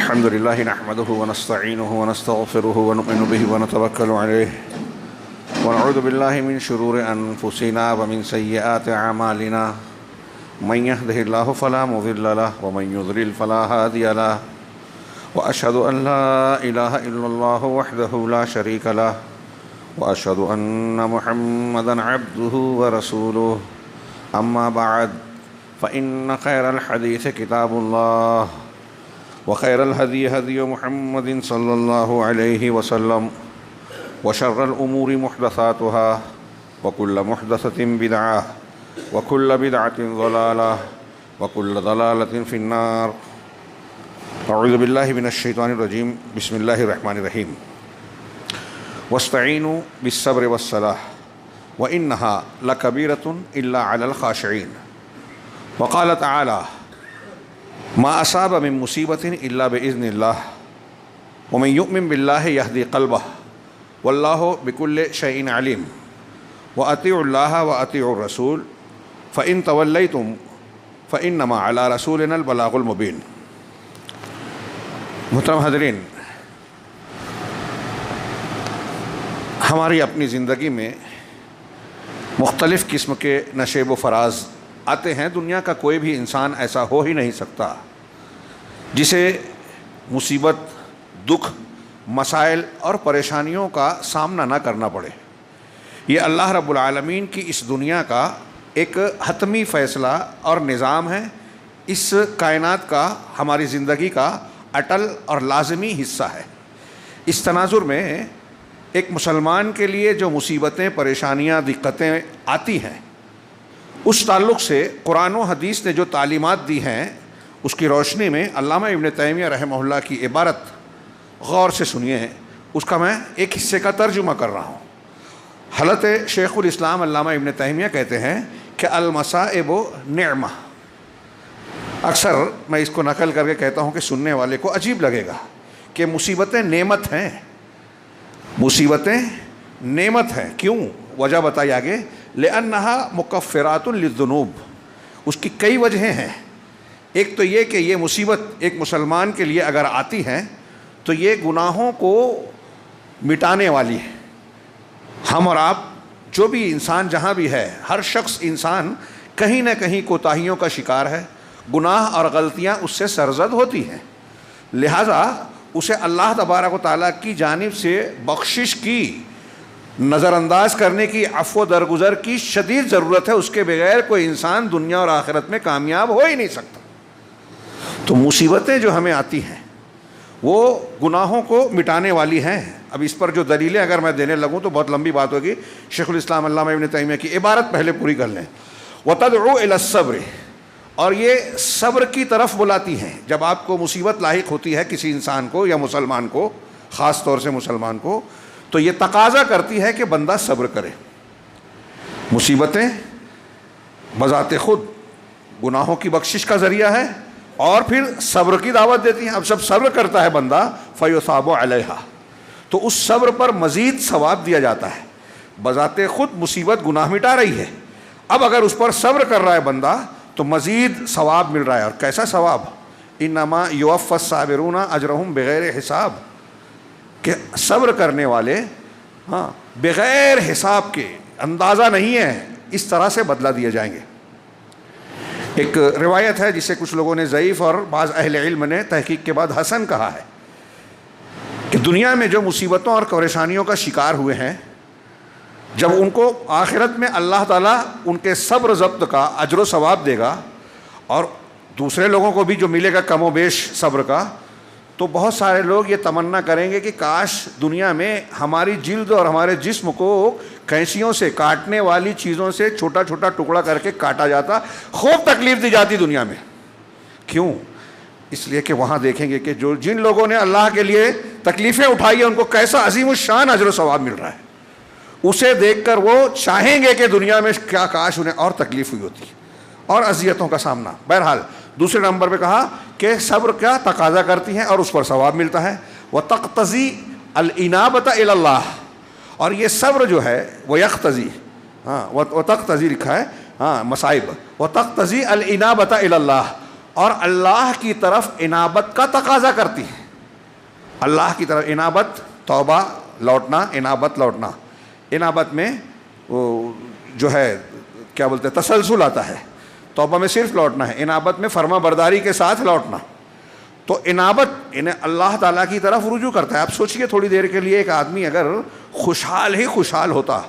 الحمد لله نحمده ونستعينه ونستغفره ونؤمن به ونتوكل عليه ونعوذ بالله من شرور أنفسنا ومن سيئات أعمالنا من يهده الله فلا مضل له ومن يضلل فلا هادي له وأشهد أن لا إله إلا الله وحده لا شريك له وأشهد أن محمدا عبده ورسوله أما بعد فإن خير الحديث كتاب الله وخير الهدي هدي محمد صلى الله عليه وسلم وشر الأمور محدثاتها وكل محدثة بدعة وكل بدعة ضلالة وكل ضلالة في النار. أعوذ بالله من الشيطان الرجيم. بسم الله الرحمن الرحيم. واستعينوا بالصبر والصلاة وإنها لكبيرة إلا على الخاشعين. وقال تعالى: ما أصاب من مصيبة إلا بإذن الله ومن يؤمن بالله يهدي قلبه والله بكل شيء عليم وأطيعوا الله وأطيعوا الرسول فإن توليتم فإنما على رسولنا البلاغ المبين. محترم حاضرین، ہماری اپنی زندگی میں مختلف قسم کے نشیب و فراز آتے ہیں. دنیا کا کوئی بھی انسان ایسا ہو ہی نہیں سکتا جسے مصیبت، دکھ، مسائل اور پریشانیوں کا سامنا نہ کرنا پڑے. یہ اللہ رب العالمین کی اس دنیا کا ایک حتمی فیصلہ اور نظام ہے. اس کائنات کا ہماری زندگی کا اٹل اور لازمی حصہ ہے. اس تناظر میں ایک مسلمان کے لیے جو مصیبتیں، پریشانیاں، دقتیں آتی ہیں، اس تعلق سے قرآن و حدیث نے جو تعلیمات دی ہیں اس کی روشنی میں علامہ ابن تیمیہ رحمہ اللہ کی عبارت غور سے سنیے. اس کا میں ایک حصے کا ترجمہ کر رہا ہوں. حضرت شیخ الاسلام علامہ ابن تیمیہ کہتے ہیں کہ المصائب نعمہ. اکثر میں اس کو نقل کر کے کہتا ہوں کہ سننے والے کو عجیب لگے گا کہ مصیبتیں نعمت ہیں. مصیبتیں نعمت ہیں. کیوں؟ وجہ بتائی آگے. لأنها مکفرات للذنوب. اس کی کئی وجہیں ہیں. ایک تو یہ کہ یہ مصیبت ایک مسلمان کے لیے اگر آتی ہے تو یہ گناہوں کو مٹانے والی ہے. ہم اور آپ جو بھی انسان جہاں بھی ہے، ہر شخص انسان کہیں نہ کہیں کوتاہیوں کا شکار ہے. گناہ اور غلطیاں اس سے سرزد ہوتی ہیں. لہٰذا اسے اللہ تبارک و تعالیٰ کی جانب سے بخشش کی، نظر انداز کرنے کی، عفو درگزر کی شدید ضرورت ہے. اس کے بغیر کوئی انسان دنیا اور آخرت میں کامیاب ہو ہی نہیں سکتا. تو مصیبتیں جو ہمیں آتی ہیں وہ گناہوں کو مٹانے والی ہیں. اب اس پر جو دلیلیں اگر میں دینے لگوں تو بہت لمبی بات ہوگی. شیخ الاسلام علامہ ابن تیمیہ کی عبارت پہلے پوری کر لیں. وَتَدْعُو إِلَى الصَّبْرِ. اور یہ صبر کی طرف بلاتی ہیں. جب آپ کو مصیبت لاحق ہوتی ہے کسی انسان کو یا مسلمان کو، خاص طور سے مسلمان کو، تو یہ تقاضا کرتی ہے کہ بندہ صبر کرے. مصیبتیں بذات خود گناہوں کی بخشش کا ذریعہ ہے اور پھر صبر کی دعوت دیتی ہیں. اب جب صبر کرتا ہے بندہ فَيُثَابُ عَلَيْهَا، تو اس صبر پر مزید ثواب دیا جاتا ہے. بذات خود مصیبت گناہ مٹا رہی ہے. اب اگر اس پر صبر کر رہا ہے بندہ تو مزید ثواب مل رہا ہے. اور کیسا ثواب؟ انما یوفی الصابرون اجرہم بغیر حساب. کہ صبر کرنے والے بغیر حساب کے، اندازہ نہیں ہے، اس طرح سے بدلہ دیے جائیں گے. ایک روایت ہے جسے کچھ لوگوں نے ضعیف اور بعض اہل علم نے تحقیق کے بعد حسن کہا ہے کہ دنیا میں جو مصیبتوں اور پریشانیوں کا شکار ہوئے ہیں، جب ان کو آخرت میں اللہ تعالیٰ ان کے صبر ضبط کا اجر و ثواب دے گا اور دوسرے لوگوں کو بھی جو ملے گا کم و بیش صبر کا، تو بہت سارے لوگ یہ تمنا کریں گے کہ کاش دنیا میں ہماری جلد اور ہمارے جسم کو کینچیوں سے، کاٹنے والی چیزوں سے چھوٹا چھوٹا ٹکڑا کر کے کاٹا جاتا، خوب تکلیف دی جاتی دنیا میں. کیوں؟ اس لیے کہ وہاں دیکھیں گے کہ جن لوگوں نے اللہ کے لیے تکلیفیں اٹھائی ہیں ان کو کیسا عظیم الشان اجر و ثواب مل رہا ہے. اسے دیکھ کر وہ چاہیں گے کہ دنیا میں کیا کاش انہیں اور تکلیف ہوئی ہوتی اور اذیتوں کا سامنا. بہرحال دوسرے نمبر پہ کہا کہ صبر کیا تقاضا کرتی ہیں اور اس پر ثواب ملتا ہے. وَتَقْتَضِي الْإِنَابَةَ إِلَى اللَّهِ. اور یہ صبر جو ہے وہ یقتضی، وَتَقْتَضِي لکھا ہے مصائب، وَتَقْتَضِي الْإِنَابَةَ إِلَى اللَّهِ. اور اللہ کی طرف انابت کا تقاضا کرتی ہے. اللہ کی طرف انابت، توبہ لوٹنا، انابت لوٹنا. انابت میں وہ جو ہے کیا بولتے ہیں تسلسل آتا ہے. توبہ میں صرف لوٹنا ہے، انابت میں فرما برداری کے ساتھ لوٹنا. تو انابت انہیں اللہ تعالیٰ کی طرف رجوع کرتا ہے. آپ سوچئے تھوڑی دیر کے لیے ایک آدمی اگر خوشحال ہی خوشحال ہوتا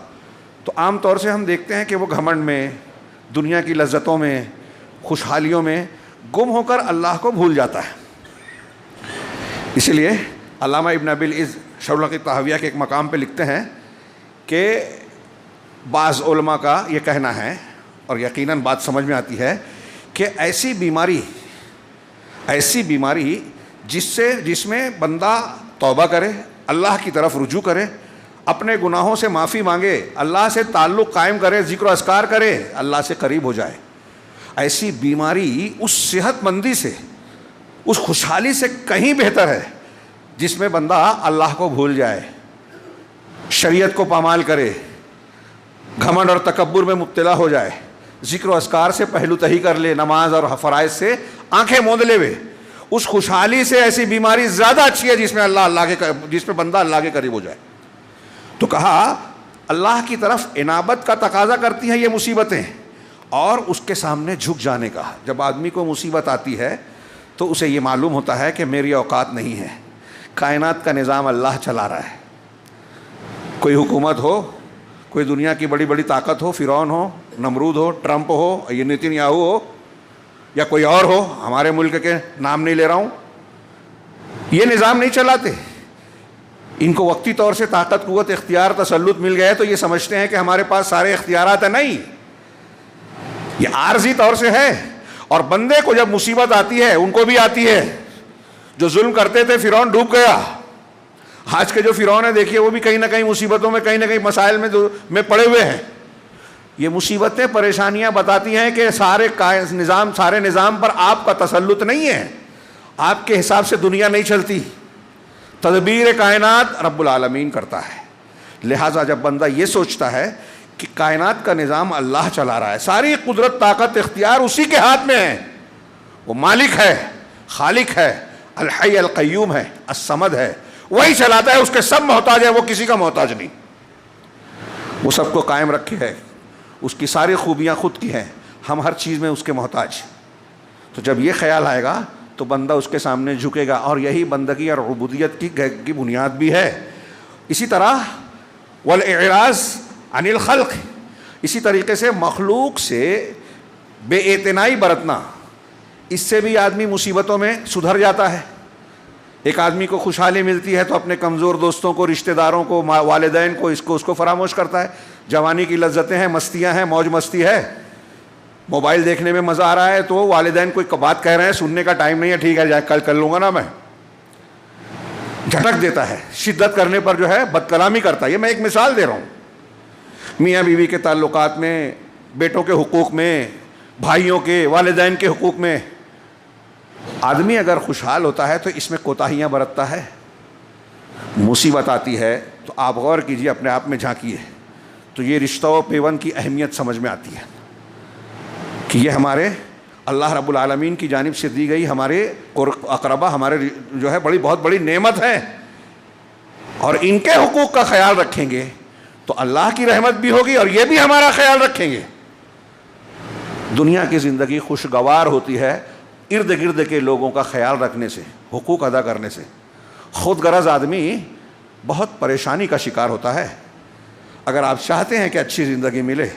تو عام طور سے ہم دیکھتے ہیں کہ وہ گھمنڈ میں، دنیا کی لذتوں میں، خوشحالیوں میں گم ہو کر اللہ کو بھول جاتا ہے. اسی لیے علامہ ابن ابی العز شرح العقیدہ طحاویہ کے ایک مقام پہ لکھتے ہیں کہ بعض علماء کا یہ کہنا ہے، اور یقیناً بات سمجھ میں آتی ہے، کہ ایسی بیماری جس میں بندہ توبہ کرے، اللہ کی طرف رجوع کرے، اپنے گناہوں سے معافی مانگے، اللہ سے تعلق قائم کرے، ذکر و اذکار کرے، اللہ سے قریب ہو جائے. ایسی بیماری اس صحت مندی سے، اس خوشحالی سے کہیں بہتر ہے جس میں بندہ اللہ کو بھول جائے، شریعت کو پامال کرے، گھمنڈ اور تکبر میں مبتلا ہو جائے، ذکر و اذکار سے پہلو تہی کر لے، نماز اور فرائض سے آنکھیں موند لے ہوئے. اس خوشحالی سے ایسی بیماری زیادہ اچھی ہے جس میں بندہ اللہ کے قریب ہو جائے. تو کہا اللہ کی طرف انابت کا تقاضا کرتی ہیں یہ مصیبتیں، اور اس کے سامنے جھک جانے کا. جب آدمی کو مصیبت آتی ہے تو اسے یہ معلوم ہوتا ہے کہ میری اوقات نہیں ہے، کائنات کا نظام اللہ چلا رہا ہے. کوئی حکومت ہو، کوئی دنیا کی بڑی بڑی طاقت ہو، فرعون ہو، نمرود ہو، ٹرمپ ہو، یہ نیتن یاہو ہو، یا کوئی اور ہو، ہمارے ملک کے نام نہیں لے رہا ہوں، یہ نظام نہیں چلاتے. ان کو وقتی طور سے طاقت، قوت، اختیار، تسلط مل گئے تو یہ سمجھتے ہیں کہ ہمارے پاس سارے اختیارات ہیں. نہیں، یہ عارضی طور سے ہے. اور بندے کو جب مصیبت آتی ہے، ان کو بھی آتی ہے. جو ظلم کرتے تھے فرعون ڈوب گیا. آج کے جو فرعون ہیں دیکھیے وہ بھی کہیں نہ کہیں مصیبتوں میں، کہیں نہ کہیں مسائل میں پڑے ہوئے ہیں. یہ مصیبتیں، پریشانیاں بتاتی ہیں کہ سارے نظام پر آپ کا تسلط نہیں ہے، آپ کے حساب سے دنیا نہیں چلتی، تدبیر کائنات رب العالمین کرتا ہے. لہٰذا جب بندہ یہ سوچتا ہے کہ کائنات کا نظام اللہ چلا رہا ہے، ساری قدرت، طاقت، اختیار اسی کے ہاتھ میں ہے، وہ مالک ہے، خالق ہے، الحی القیوم ہے، الصمد ہے، وہی چلاتا ہے، اس کے سب محتاج ہے، وہ کسی کا محتاج نہیں. وہ سب کو قائم رکھے ہے، اس کی ساری خوبیاں خود کی ہیں، ہم ہر چیز میں اس کے محتاج. تو جب یہ خیال آئے گا تو بندہ اس کے سامنے جھکے گا، اور یہی بندگی اور عبودیت کی بنیاد بھی ہے. اسی طرح والاعراض عن الخلق، اسی طریقے سے مخلوق سے بے اعتنائی برتنا، اس سے بھی آدمی مصیبتوں میں سدھر جاتا ہے. ایک آدمی کو خوشحالی ملتی ہے تو اپنے کمزور دوستوں کو، رشتہ داروں کو، والدین کو، اس کو فراموش کرتا ہے. جوانی کی لذتیں ہیں، مستیاں ہیں، موج مستی ہے، موبائل دیکھنے میں مزہ آ رہا ہے تو والدین کوئی بات کہہ رہے ہیں، سننے کا ٹائم نہیں ہے، ٹھیک ہے کل کر لوں گا نا، میں جھٹک دیتا ہے. شدت کرنے پر جو ہے بد کلامی کرتا ہے. یہ میں ایک مثال دے رہا ہوں. میاں بیوی کے تعلقات میں، بیٹوں کے حقوق میں، بھائیوں کے، والدین کے حقوق میں آدمی اگر خوشحال ہوتا ہے تو اس میں کوتاہیاں برتتا ہے. مصیبت آتی ہے تو آپ غور کیجیے، اپنے آپ میں جھانکیے تو یہ رشتہ و پیوند کی اہمیت سمجھ میں آتی ہے کہ یہ ہمارے اللہ رب العالمین کی جانب سے دی گئی ہمارے اقربا، ہمارے جو ہے بہت بڑی نعمت ہے، اور ان کے حقوق کا خیال رکھیں گے تو اللہ کی رحمت بھی ہوگی اور یہ بھی ہمارا خیال رکھیں گے. دنیا کی زندگی خوشگوار ہوتی ہے ارد گرد کے لوگوں کا خیال رکھنے سے، حقوق ادا کرنے سے. خود غرض آدمی بہت پریشانی کا شکار ہوتا ہے. اگر آپ چاہتے ہیں کہ اچھی زندگی ملے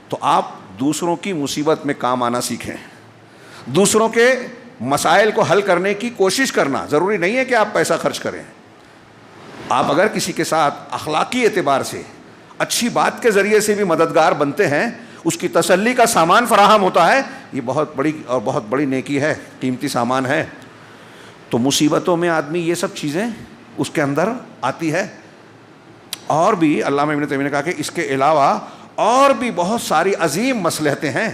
تو آپ دوسروں کی مصیبت میں کام آنا سیکھیں. دوسروں کے مسائل کو حل کرنے کی کوشش کرنا. ضروری نہیں ہے کہ آپ پیسہ خرچ کریں. آپ اگر کسی کے ساتھ اخلاقی اعتبار سے، اچھی بات کے ذریعے سے بھی مددگار بنتے ہیں، اس کی تسلی کا سامان فراہم ہوتا ہے، یہ بہت بڑی نیکی ہے، قیمتی سامان ہے. تو مصیبتوں میں آدمی یہ سب چیزیں اس کے اندر آتی ہے. اور بھی علامہ ابن تیمیہ نے کہا کہ اس کے علاوہ اور بھی بہت ساری عظیم مصلحتیں ہیں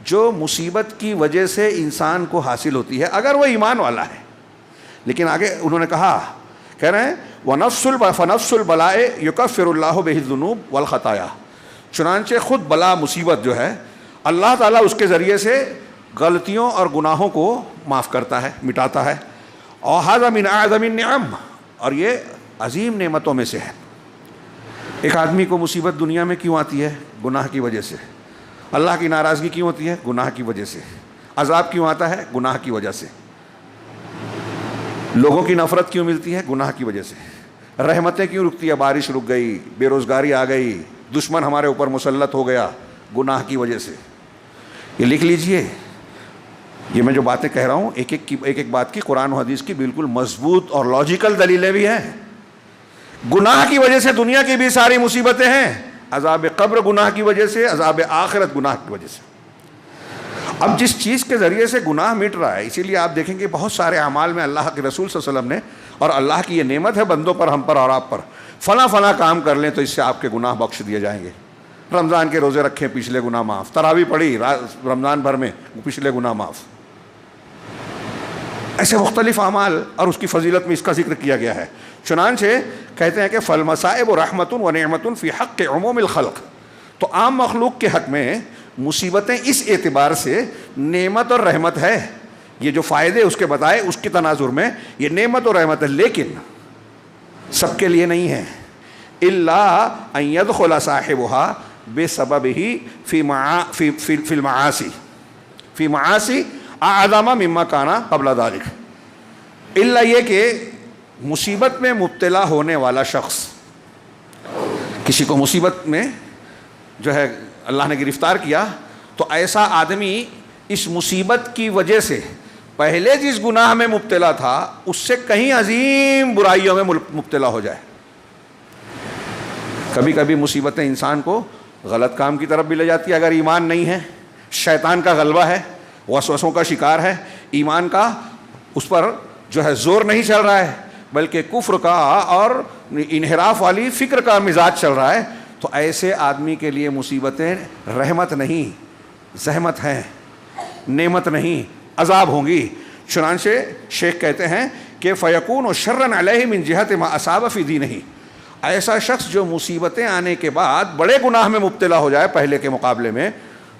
جو مصیبت کی وجہ سے انسان کو حاصل ہوتی ہے اگر وہ ایمان والا ہے. لیکن آگے انہوں نے کہہ رہے ہیں فَنَفْسُ الْبَلَاءِ يُكَفِّرُ اللَّهُ بِهِ الذُّنُوبَ وَالْخَطَايَا. چنانچہ خود بلا مصیبت جو ہے اللہ تعالیٰ اس کے ذریعے سے غلطیوں اور گناہوں کو معاف کرتا ہے، مٹاتا ہے. اور ھذا من اعظم النعم، اور یہ عظیم نعمتوں میں سے ہے. ایک آدمی کو مصیبت دنیا میں کیوں آتی ہے؟ گناہ کی وجہ سے. اللہ کی ناراضگی کیوں ہوتی ہے؟ گناہ کی وجہ سے. عذاب کیوں آتا ہے؟ گناہ کی وجہ سے. لوگوں کی نفرت کیوں ملتی ہے؟ گناہ کی وجہ سے. رحمتیں کیوں رکتی ہے؟ بارش رک گئی، بے روزگاری آ گئی، دشمن ہمارے اوپر مسلط ہو گیا، گناہ کی وجہ سے. یہ لکھ لیجئے. یہ میں جو باتیں کہہ رہا ہوں ایک ایک بات کی قرآن و حدیث کی بالکل مضبوط اور لاجیکل دلیلیں بھی ہیں. گناہ کی وجہ سے دنیا کی بھی ساری مصیبتیں ہیں. عذاب قبر گناہ کی وجہ سے، عذاب آخرت گناہ کی وجہ سے. اب جس چیز کے ذریعے سے گناہ مٹ رہا ہے، اسی لیے آپ دیکھیں گے بہت سارے اعمال میں اللہ کے رسول صلی اللہ علیہ وسلم نے، اور اللہ کی یہ نعمت ہے بندوں پر، ہم پر اور آپ پر، فلاں فلاں کام کر لیں تو اس سے آپ کے گناہ بخش دیے جائیں گے. رمضان کے روزے رکھیں، پچھلے گناہ معاف. تراویح پڑھی رمضان بھر میں، پچھلے گناہ معاف. ایسے مختلف اعمال، اور اس کی فضیلت میں اس کا ذکر کیا گیا ہے. چنانچہ کہتے ہیں کہ فالمصائب رحمت و نعمت فی حق عموم الخلق. تو عام مخلوق کے حق میں مصیبتیں اس اعتبار سے نعمت اور رحمت ہے. یہ جو فائدے اس کے بتائے اس کے تناظر میں یہ نعمت اور رحمت ہے، لیکن سب کے لیے نہیں ہے. الا ان يدخل صاحبها بسببه في المعاصی فی معاصی اعظم مما كان قبل ذلك. الا یہ کہ مصیبت میں مبتلا ہونے والا شخص، کسی کو مصیبت میں جو ہے اللہ نے گرفتار کیا، تو ایسا آدمی اس مصیبت کی وجہ سے پہلے جس گناہ میں مبتلا تھا اس سے کہیں عظیم برائیوں میں مبتلا ہو جائے. کبھی کبھی مصیبتیں انسان کو غلط کام کی طرف بھی لے جاتی ہے اگر ایمان نہیں ہے، شیطان کا غلبہ ہے، وسوسوں کا شکار ہے، ایمان کا اس پر جو ہے زور نہیں چل رہا ہے بلکہ کفر کا اور انحراف والی فکر کا مزاج چل رہا ہے، تو ایسے آدمی کے لیے مصیبتیں رحمت نہیں، زحمت ہیں، نعمت نہیں، عذاب ہوں گی. چنانچہ شیخ کہتے ہیں کہ فیکون شرًا علیہ من جہت ما اصاب فی دینہ. ایسا شخص جو مصیبتیں آنے کے بعد بڑے گناہ میں مبتلا ہو جائے پہلے کے مقابلے میں،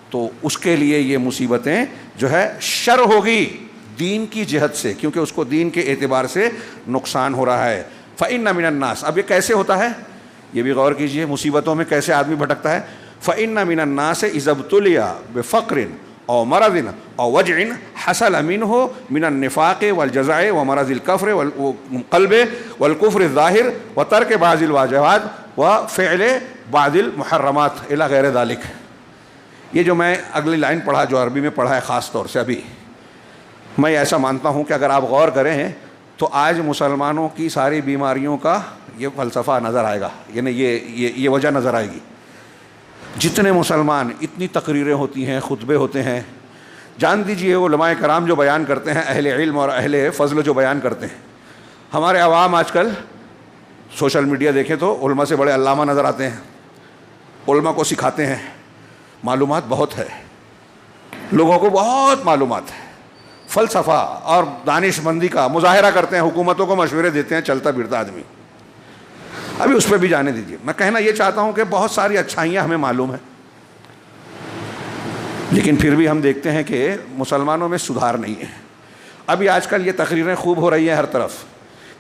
تو اس کے لیے یہ مصیبتیں جو ہے شر ہوگی دین کی جہت سے، کیونکہ اس کو دین کے اعتبار سے نقصان ہو رہا ہے. فإن من الناس، اب یہ کیسے ہوتا ہے یہ بھی غور کیجئے، مصیبتوں میں کیسے آدمی بھٹکتا ہے. فإن من الناس إذا ابتلي بفقر او مرض او وجع حصل منه من النفاق والجزع ومرض الكفر والقلب والكفر الظاهر وترك بعض الواجبات وفعل بعض المحرمات الى غیر ذلك. یہ جو میں اگلی لائن پڑھا جو عربی میں پڑھا ہے خاص طور سے ابھی، میں ایسا مانتا ہوں کہ اگر آپ غور کریں تو آج مسلمانوں کی ساری بیماریوں کا یہ فلسفہ نظر آئے گا، یعنی یہ وجہ نظر آئے گی. جتنے مسلمان، اتنی تقریریں ہوتی ہیں، خطبے ہوتے ہیں، جان دیجئے علماء کرام جو بیان کرتے ہیں، اہل علم اور اہل فضل جو بیان کرتے ہیں. ہمارے عوام آج کل سوشل میڈیا دیکھیں تو علماء سے بڑے علامہ نظر آتے ہیں، علماء کو سکھاتے ہیں، معلومات بہت ہے، لوگوں کو بہت معلومات ہے، فلسفہ اور دانش مندی کا مظاہرہ کرتے ہیں، حکومتوں کو مشورے دیتے ہیں، چلتا پھرتا آدمی. ابھی اس پہ بھی جانے دیجیے. میں کہنا یہ چاہتا ہوں کہ بہت ساری اچھائیاں ہمیں معلوم ہیں، لیکن پھر بھی ہم دیکھتے ہیں کہ مسلمانوں میں سدھار نہیں ہے. ابھی آج کل یہ تقریریں خوب ہو رہی ہیں ہر طرف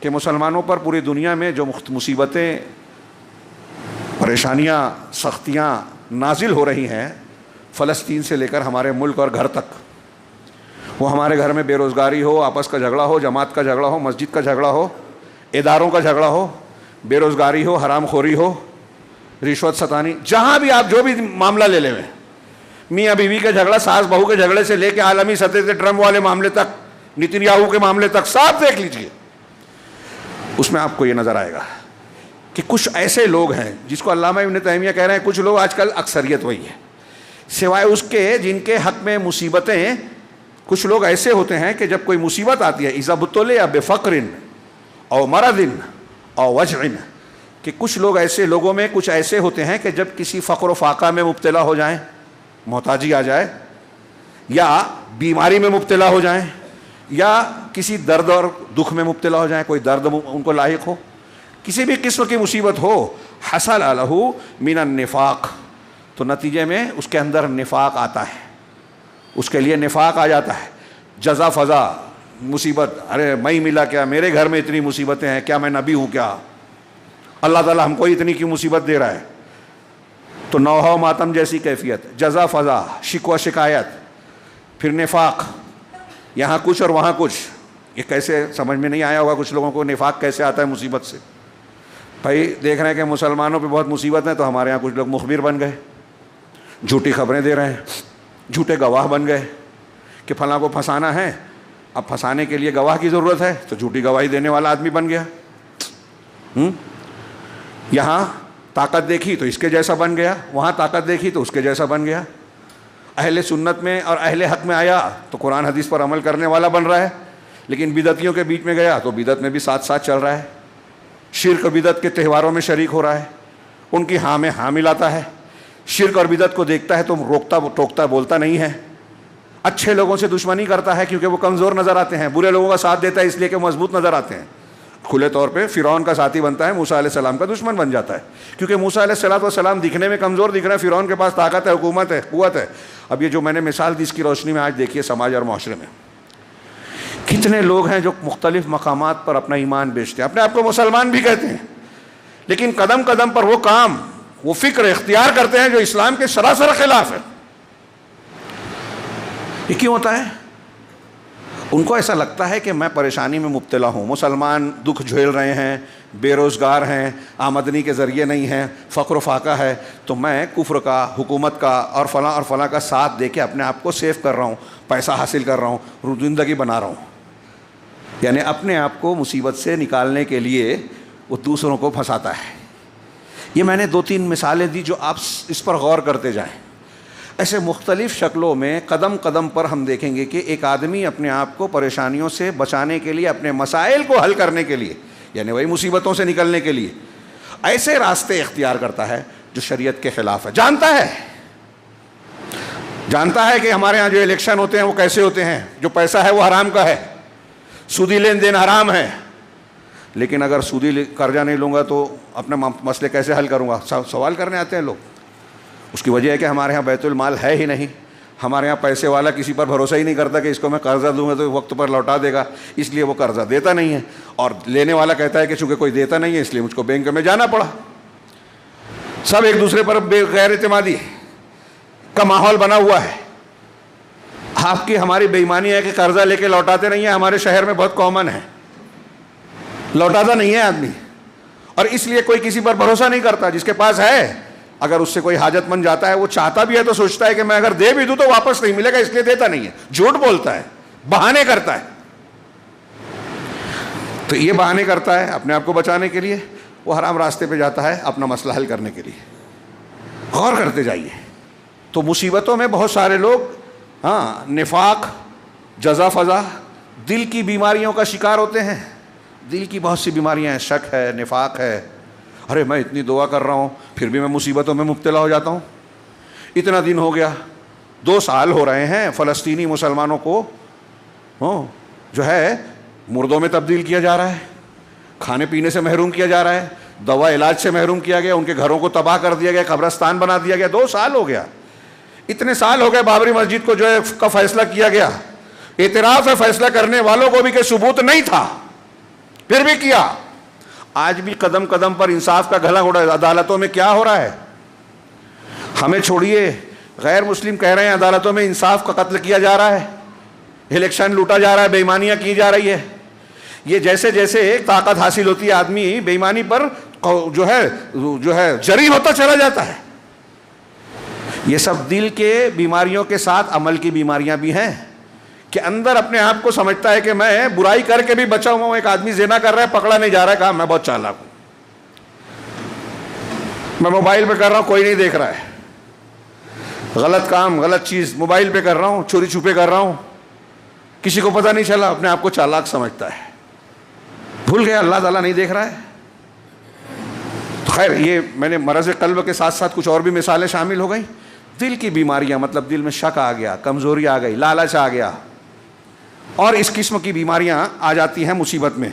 کہ مسلمانوں پر پوری دنیا میں جو مصیبتیں، پریشانیاں، سختیاں نازل ہو رہی ہیں، فلسطین سے لے کر ہمارے ملک اور گھر تک، وہ ہمارے گھر میں بے روزگاری ہو، آپس کا جھگڑا ہو، جماعت کا جھگڑا ہو، مسجد کا جھگڑا ہو، اداروں کا جھگڑا ہو، بے روزگاری ہو، حرام خوری ہو، رشوت ستانی، جہاں بھی آپ جو بھی معاملہ لے لیں، میاں بیوی کا جھگڑا، ساس بہو کے جھگڑے سے لے کے عالمی سطح سے ٹرمپ والے معاملے تک، نیتن یاہو کے معاملے تک، سب دیکھ لیجئے. اس میں آپ کو یہ نظر آئے گا کہ کچھ ایسے لوگ ہیں جس کو علامہ ابن تیمیہ کہہ رہے ہیں کچھ لوگ آج کل اکثریت وہی ہے، سوائے اس کے جن کے حق میں مصیبتیں، کچھ لوگ ایسے ہوتے ہیں کہ جب کوئی مصیبت آتی ہے، اذا ابتلي بفقر او مرض او وجع، کہ کچھ لوگ ایسے، لوگوں میں کچھ ایسے ہوتے ہیں کہ جب کسی فقر و فاقہ میں مبتلا ہو جائیں، محتاجی آ جائے، یا بیماری میں مبتلا ہو جائیں، یا کسی درد اور دکھ میں مبتلا ہو جائیں، کوئی درد ان کو لاحق ہو، کسی بھی قسم کی مصیبت ہو، حصل له من النفاق، تو نتیجے میں اس کے اندر نفاق آتا ہے، اس کے لیے نفاق آ جاتا ہے، جزا فضا، مصیبت، ارے میں ملا کیا، میرے گھر میں اتنی مصیبتیں ہیں، کیا میں نبی ہوں کیا، اللہ تعالیٰ ہم کو اتنی کیوں مصیبت دے رہا ہے. تو نوحہ و ماتم جیسی کیفیت، جزا فضا، شکوہ شکایت، پھر نفاق، یہاں کچھ اور وہاں کچھ. یہ کیسے سمجھ میں نہیں آیا ہوگا کچھ لوگوں کو نفاق کیسے آتا ہے مصیبت سے. بھائی دیکھ رہے ہیں کہ مسلمانوں پہ بہت مصیبت ہے، تو ہمارے یہاں کچھ لوگ مخبر بن گئے، جھوٹی خبریں دے رہے ہیں، جھوٹے گواہ بن گئے کہ فلاں کو پھنسانا ہے، اب پھنسانے کے لیے گواہ کی ضرورت ہے تو جھوٹی گواہی دینے والا آدمی بن گیا. یہاں طاقت دیکھی تو اس کے جیسا بن گیا، وہاں طاقت دیکھی تو اس کے جیسا بن گیا. اہل سنت میں اور اہل حق میں آیا تو قرآن حدیث پر عمل کرنے والا بن رہا ہے، لیکن بدعتیوں کے بیچ میں گیا تو بدعت میں بھی ساتھ ساتھ چل رہا ہے، شرک و بدعت کے تہواروں میں شریک ہو رہا ہے، ان کی ہاں میں ہاں ملاتا ہے، شرک اور بدعت کو دیکھتا ہے تو روکتا ٹوکتا بولتا نہیں ہے، اچھے لوگوں سے دشمنی کرتا ہے کیونکہ وہ کمزور نظر آتے ہیں، برے لوگوں کا ساتھ دیتا ہے اس لیے کہ وہ مضبوط نظر آتے ہیں. کھلے طور پہ فرعون کا ساتھی بنتا ہے، موسیٰ علیہ السلام کا دشمن بن جاتا ہے کیونکہ موسیٰ علیہ السلام دکھنے میں کمزور دکھ رہا ہے، فرعون کے پاس طاقت ہے، حکومت ہے، قوت ہے. اب یہ جو میں نے مثال دی اس کی روشنی میں آج دیکھیے سماج اور معاشرے میں کتنے لوگ ہیں جو مختلف مقامات پر اپنا ایمان بیچتے ہیں، اپنے آپ کو مسلمان بھی کہتے ہیں، لیکن قدم قدم پر وہ کام، وہ فکر اختیار کرتے ہیں جو اسلام کے سراسر خلاف ہے. یہ کیوں ہوتا ہے؟ ان کو ایسا لگتا ہے کہ میں پریشانی میں مبتلا ہوں، مسلمان دکھ جھیل رہے ہیں، بے روزگار ہیں، آمدنی کے ذریعے نہیں ہیں، فقر و فاقہ ہے، تو میں کفر کا، حکومت کا اور فلاں کا ساتھ دے کے اپنے آپ کو سیو کر رہا ہوں، پیسہ حاصل کر رہا ہوں، زندگی بنا رہا ہوں. یعنی اپنے آپ کو مصیبت سے نکالنے کے لیے وہ دوسروں کو پھنساتا ہے. یہ میں نے 2-3 مثالیں دی جو آپ اس پر غور کرتے جائیں. ایسے مختلف شکلوں میں قدم قدم پر ہم دیکھیں گے کہ ایک آدمی اپنے آپ کو پریشانیوں سے بچانے کے لیے، اپنے مسائل کو حل کرنے کے لیے، یعنی وہی مصیبتوں سے نکلنے کے لیے ایسے راستے اختیار کرتا ہے جو شریعت کے خلاف ہے. جانتا ہے کہ ہمارے ہاں جو الیکشن ہوتے ہیں وہ کیسے ہوتے ہیں، جو پیسہ ہے وہ حرام کا ہے، سودی لین دین حرام ہے، لیکن اگر سودی قرضہ نہیں لوں گا تو اپنے مسئلے کیسے حل کروں گا، سوال کرنے آتے ہیں لوگ. اس کی وجہ ہے کہ ہمارے ہاں بیت المال ہے ہی نہیں. ہمارے ہاں پیسے والا کسی پر بھروسہ ہی نہیں کرتا کہ اس کو میں قرضہ دوں گا تو وقت پر لوٹا دے گا، اس لیے وہ قرضہ دیتا نہیں ہے. اور لینے والا کہتا ہے کہ چونکہ کوئی دیتا نہیں ہے اس لیے مجھ کو بینک میں جانا پڑا. سب ایک دوسرے پر غیر اعتمادی کا ماحول بنا ہوا ہے. آپ کی ہماری بے ایمانی ہے کہ قرضہ لے کے لوٹاتے نہیں ہیں، ہمارے شہر میں بہت کامن ہے، لوٹاتا نہیں ہے آدمی، اور اس لیے کوئی کسی پر بھروسہ نہیں کرتا. جس کے پاس ہے اگر اس سے کوئی حاجت مند جاتا ہے، وہ چاہتا بھی ہے تو سوچتا ہے کہ میں اگر دے بھی دوں تو واپس نہیں ملے گا، اس لیے دیتا نہیں ہے، جھوٹ بولتا ہے، بہانے کرتا ہے. تو یہ بہانے کرتا ہے اپنے آپ کو بچانے کے لیے، وہ حرام راستے پہ جاتا ہے اپنا مسئلہ حل کرنے کے لیے. غور کرتے جائیے. تو مصیبتوں میں بہت سارے لوگ نفاق، جزا فضا، دل کی بیماریوں کا شکار ہوتے ہیں. دل کی بہت سی بیماریاں ہیں، شک ہے، نفاق ہے. ارے میں اتنی دعا کر رہا ہوں پھر بھی میں مصیبتوں میں مبتلا ہو جاتا ہوں. اتنا دن ہو گیا، 2 سال ہو رہے ہیں فلسطینی مسلمانوں کو جو ہے مردوں میں تبدیل کیا جا رہا ہے، کھانے پینے سے محروم کیا جا رہا ہے، دوا علاج سے محروم کیا گیا، ان کے گھروں کو تباہ کر دیا گیا، قبرستان بنا دیا گیا. 2 سال ہو گیا. اتنے سال ہو گئے بابری مسجد کو جو ہے کا فیصلہ کیا گیا. اعتراف ہے فیصلہ کرنے والوں کو بھی کہ ثبوت نہیں تھا، پھر بھی کیا. آج بھی قدم قدم پر انصاف کا گھلا اڑا ہے. عدالتوں میں کیا ہو رہا ہے؟ ہمیں چھوڑیے، غیر مسلم کہہ رہے ہیں عدالتوں میں انصاف کا قتل کیا جا رہا ہے، الیکشن لوٹا جا رہا ہے، بے ایمانیاں کی جا رہی ہے. یہ جیسے جیسے ایک طاقت حاصل ہوتی ہے آدمی بے ایمانی پر جو ہے جری ہوتا چلا جاتا ہے. یہ سب دل کے بیماریوں کے ساتھ عمل کی بیماریاں بھی ہیں کہ اندر اپنے آپ کو سمجھتا ہے کہ میں برائی کر کے بھی بچا ہوا ہوں. ایک آدمی زنا کر رہا ہے، پکڑا نہیں جا رہا ہے، کہا میں بہت چالاک ہوں، میں موبائل پہ کر رہا ہوں، کوئی نہیں دیکھ رہا ہے، غلط کام، غلط چیز موبائل پہ کر رہا ہوں، چوری چھپے کر رہا ہوں، کسی کو پتہ نہیں چلا، اپنے آپ کو چالاک سمجھتا ہے. بھول گیا اللہ تعالیٰ نہیں دیکھ رہا ہے. تو خیر، یہ میں نے مرض قلب کے ساتھ ساتھ کچھ اور بھی مثالیں شامل ہو گئیں. دل کی بیماریاں، مطلب دل میں شک آ گیا، کمزوری آ گئی، لالچ آ گیا، اور اس قسم کی بیماریاں آ جاتی ہیں مصیبت میں.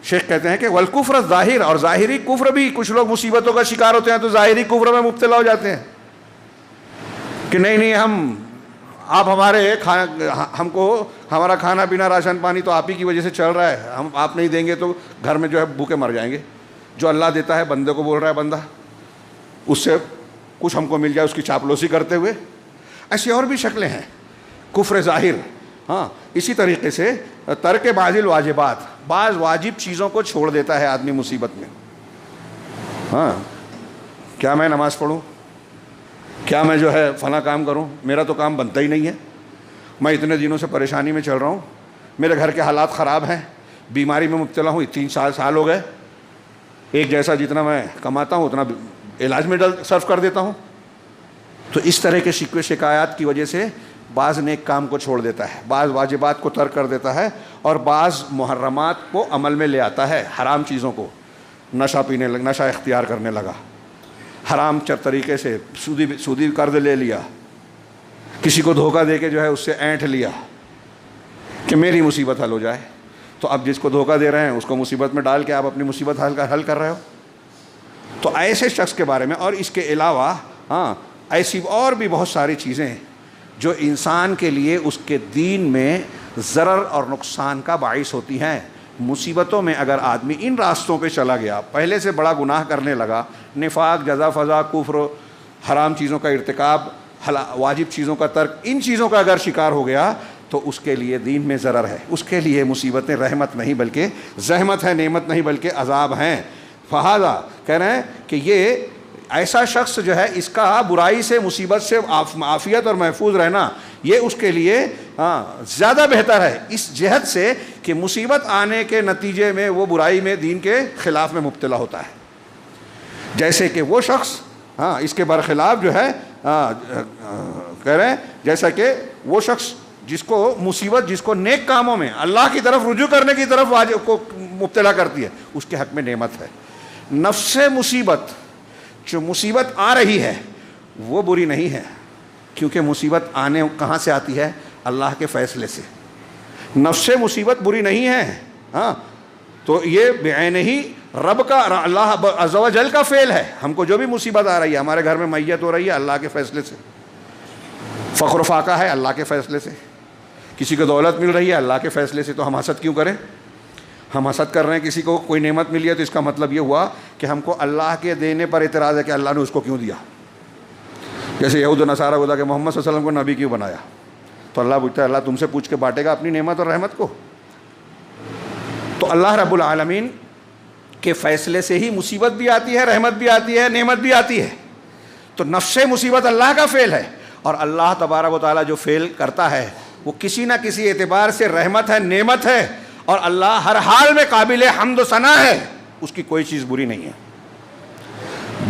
شیخ کہتے ہیں کہ والکفر ظاہر، اور ظاہری کفر بھی، کچھ لوگ مصیبتوں کا شکار ہوتے ہیں تو ظاہری کفر میں مبتلا ہو جاتے ہیں کہ نہیں ہم آپ ہم کو ہمارا کھانا پینا راشن پانی تو آپ ہی کی وجہ سے چل رہا ہے، آپ نہیں دیں گے تو گھر میں جو ہے بھوکے مر جائیں گے. جو اللہ دیتا ہے بندے کو بول رہا ہے بندہ اس سے کچھ ہم کو مل جائے، اس کی چاپلوسی کرتے ہوئے. ایسی اور بھی شکلیں ہیں کفر ظاہر. ہاں اسی طریقے سے ترک بعض الواجبات، بعض واجب چیزوں کو چھوڑ دیتا ہے آدمی مصیبت میں. ہاں کیا میں نماز پڑھوں، کیا میں جو ہے فلاں کام کروں، میرا تو کام بنتا ہی نہیں ہے، میں اتنے دنوں سے پریشانی میں چل رہا ہوں، میرے گھر کے حالات خراب ہیں، بیماری میں مبتلا ہوں، 3 سال ہو گئے، ایک جیسا جتنا میں کماتا ہوں اتنا علاج میں صرف کر دیتا ہوں. تو اس طرح کے شکوے شکایات کی وجہ سے بعض نیک کام کو چھوڑ دیتا ہے، بعض واجبات کو ترک کر دیتا ہے، اور بعض محرمات کو عمل میں لے آتا ہے. حرام چیزوں کو، نشہ اختیار کرنے لگا، حرام طریقے سے سودی قرض لے لیا، کسی کو دھوکہ دے کے جو ہے اس سے اینٹھ لیا کہ میری مصیبت حل ہو جائے. تو اب جس کو دھوکہ دے رہے ہیں اس کو مصیبت میں ڈال کے آپ اپنی مصیبت حل کر رہے ہو. تو ایسے شخص کے بارے میں، اور اس کے علاوہ ایسی اور بھی بہت ساری چیزیں جو انسان کے لیے اس کے دین میں ضرر اور نقصان کا باعث ہوتی ہیں. مصیبتوں میں اگر آدمی ان راستوں پہ چلا گیا، پہلے سے بڑا گناہ کرنے لگا، نفاق، جزا فضا، کفر، حرام چیزوں کا ارتکاب، واجب چیزوں کا ترک، ان چیزوں کا اگر شکار ہو گیا تو اس کے لیے دین میں ضرر ہے. اس کے لیے مصیبتیں رحمت نہیں بلکہ زحمت ہے، نعمت نہیں بلکہ عذاب ہیں. فہذا کہہ رہے ہیں کہ یہ ایسا شخص جو ہے اس کا برائی سے، مصیبت سے عافیت اور محفوظ رہنا یہ اس کے لیے زیادہ بہتر ہے، اس جہت سے کہ مصیبت آنے کے نتیجے میں وہ برائی میں، دین کے خلاف میں مبتلا ہوتا ہے. جیسے کہ وہ شخص اس کے برخلاف جو ہے کہہ رہے ہیں، جیسا کہ وہ شخص جس کو مصیبت، جس کو نیک کاموں میں اللہ کی طرف رجوع کرنے کی طرف کو مبتلا کرتی ہے، اس کے حق میں نعمت ہے. نفس مصیبت، جو مصیبت آ رہی ہے وہ بری نہیں ہے، کیونکہ مصیبت آنے کہاں سے آتی ہے؟ اللہ کے فیصلے سے. نفس مصیبت بری نہیں ہے، تو یہ بعین ہی رب کا، اللہ عز و جل کا فعل ہے. ہم کو جو بھی مصیبت آ رہی ہے، ہمارے گھر میں میت ہو رہی ہے، اللہ کے فیصلے سے. فقر و فاقہ ہے، اللہ کے فیصلے سے. کسی کو دولت مل رہی ہے، اللہ کے فیصلے سے. تو ہم حسد کیوں کریں؟ ہم حسد کر رہے ہیں کسی کو کوئی نعمت ملی ہے تو اس کا مطلب یہ ہوا کہ ہم کو اللہ کے دینے پر اعتراض ہے کہ اللہ نے اس کو کیوں دیا. جیسے یہود و نصارہ کو تھا کہ محمد صلی اللہ علیہ وسلم کو نبی کیوں بنایا، تو اللہ پوچھتا ہے اللہ تم سے پوچھ کے بانٹے گا اپنی نعمت اور رحمت کو. تو اللہ رب العالمین کے فیصلے سے ہی مصیبت بھی آتی ہے، رحمت بھی آتی ہے، نعمت بھی آتی ہے. تو نفس مصیبت اللہ کا فعل ہے، اور اللہ تبارک و تعالیٰ جو فعل کرتا ہے وہ کسی نہ کسی اعتبار سے رحمت ہے، نعمت ہے، اور اللہ ہر حال میں قابل حمد و ثنا ہے، اس کی کوئی چیز بری نہیں ہے.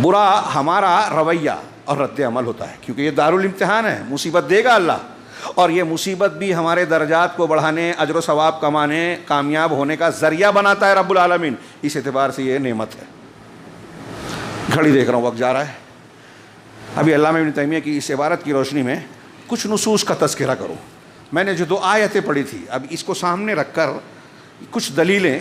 برا ہمارا رویہ اور رد عمل ہوتا ہے، کیونکہ یہ دارالامتحان ہے. مصیبت دے گا اللہ، اور یہ مصیبت بھی ہمارے درجات کو بڑھانے، اجر و ثواب کمانے، کامیاب ہونے کا ذریعہ بناتا ہے رب العالمین. اس اعتبار سے یہ نعمت ہے. گھڑی دیکھ رہا ہوں، وقت جا رہا ہے. ابھی علامہ ابن تیمیہ کی اس عبارت کی روشنی میں کچھ نصوص کا تذکرہ کروں. میں نے جو 2 آیتیں پڑھی تھی، اب اس کو سامنے رکھ کر کچھ دلیلیں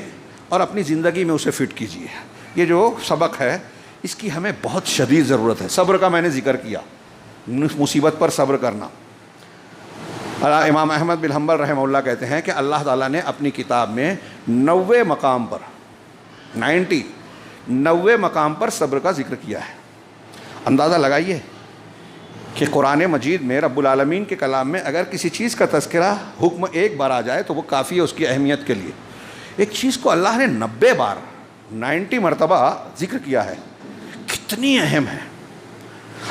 اور اپنی زندگی میں اسے فٹ کیجیے. یہ جو سبق ہے اس کی ہمیں بہت شدید ضرورت ہے. صبر کا میں نے ذکر کیا، مصیبت پر صبر کرنا. امام احمد بن حنبل رحمہ اللہ کہتے ہیں کہ اللہ تعالیٰ نے اپنی کتاب میں 90 مقام پر 90 مقام پر صبر کا ذکر کیا ہے. اندازہ لگائیے کہ قرآن مجید میں رب العالمین کے کلام میں اگر کسی چیز کا تذکرہ، حکم ایک بار آ جائے تو وہ کافی ہے اس کی اہمیت کے لیے. ایک چیز کو اللہ نے 90 بار 90 مرتبہ ذکر کیا ہے، کتنی اہم ہے.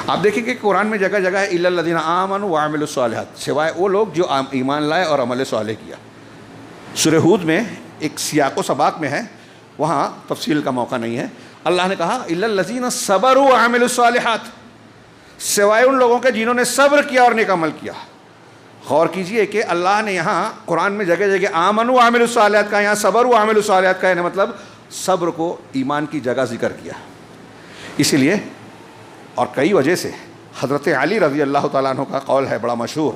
آپ دیکھیں کہ قرآن میں جگہ جگہ ہے الا الذین آمنوا وعملوا الصالحات، سوائے وہ لوگ جو ایمان لائے اور عمل صالح کیا. سورہ ہود میں ایک سیاق و سباق میں ہے، وہاں تفصیل کا موقع نہیں ہے. اللہ نے کہا الا الذین صبروا وعملوا الصالحات، سوائے ان لوگوں کے جنہوں نے صبر کیا اور نیک عمل کیا. غور کیجئے کہ اللہ نے یہاں قرآن میں جگہ جگہ آمنوا وعملوا الصالحات کا، یہاں صبروا وعملوا الصالحات کا، یعنی مطلب صبر کو ایمان کی جگہ ذکر کیا. اسی لیے اور کئی وجہ سے حضرت علی رضی اللہ تعالیٰ عنہ کا قول ہے بڑا مشہور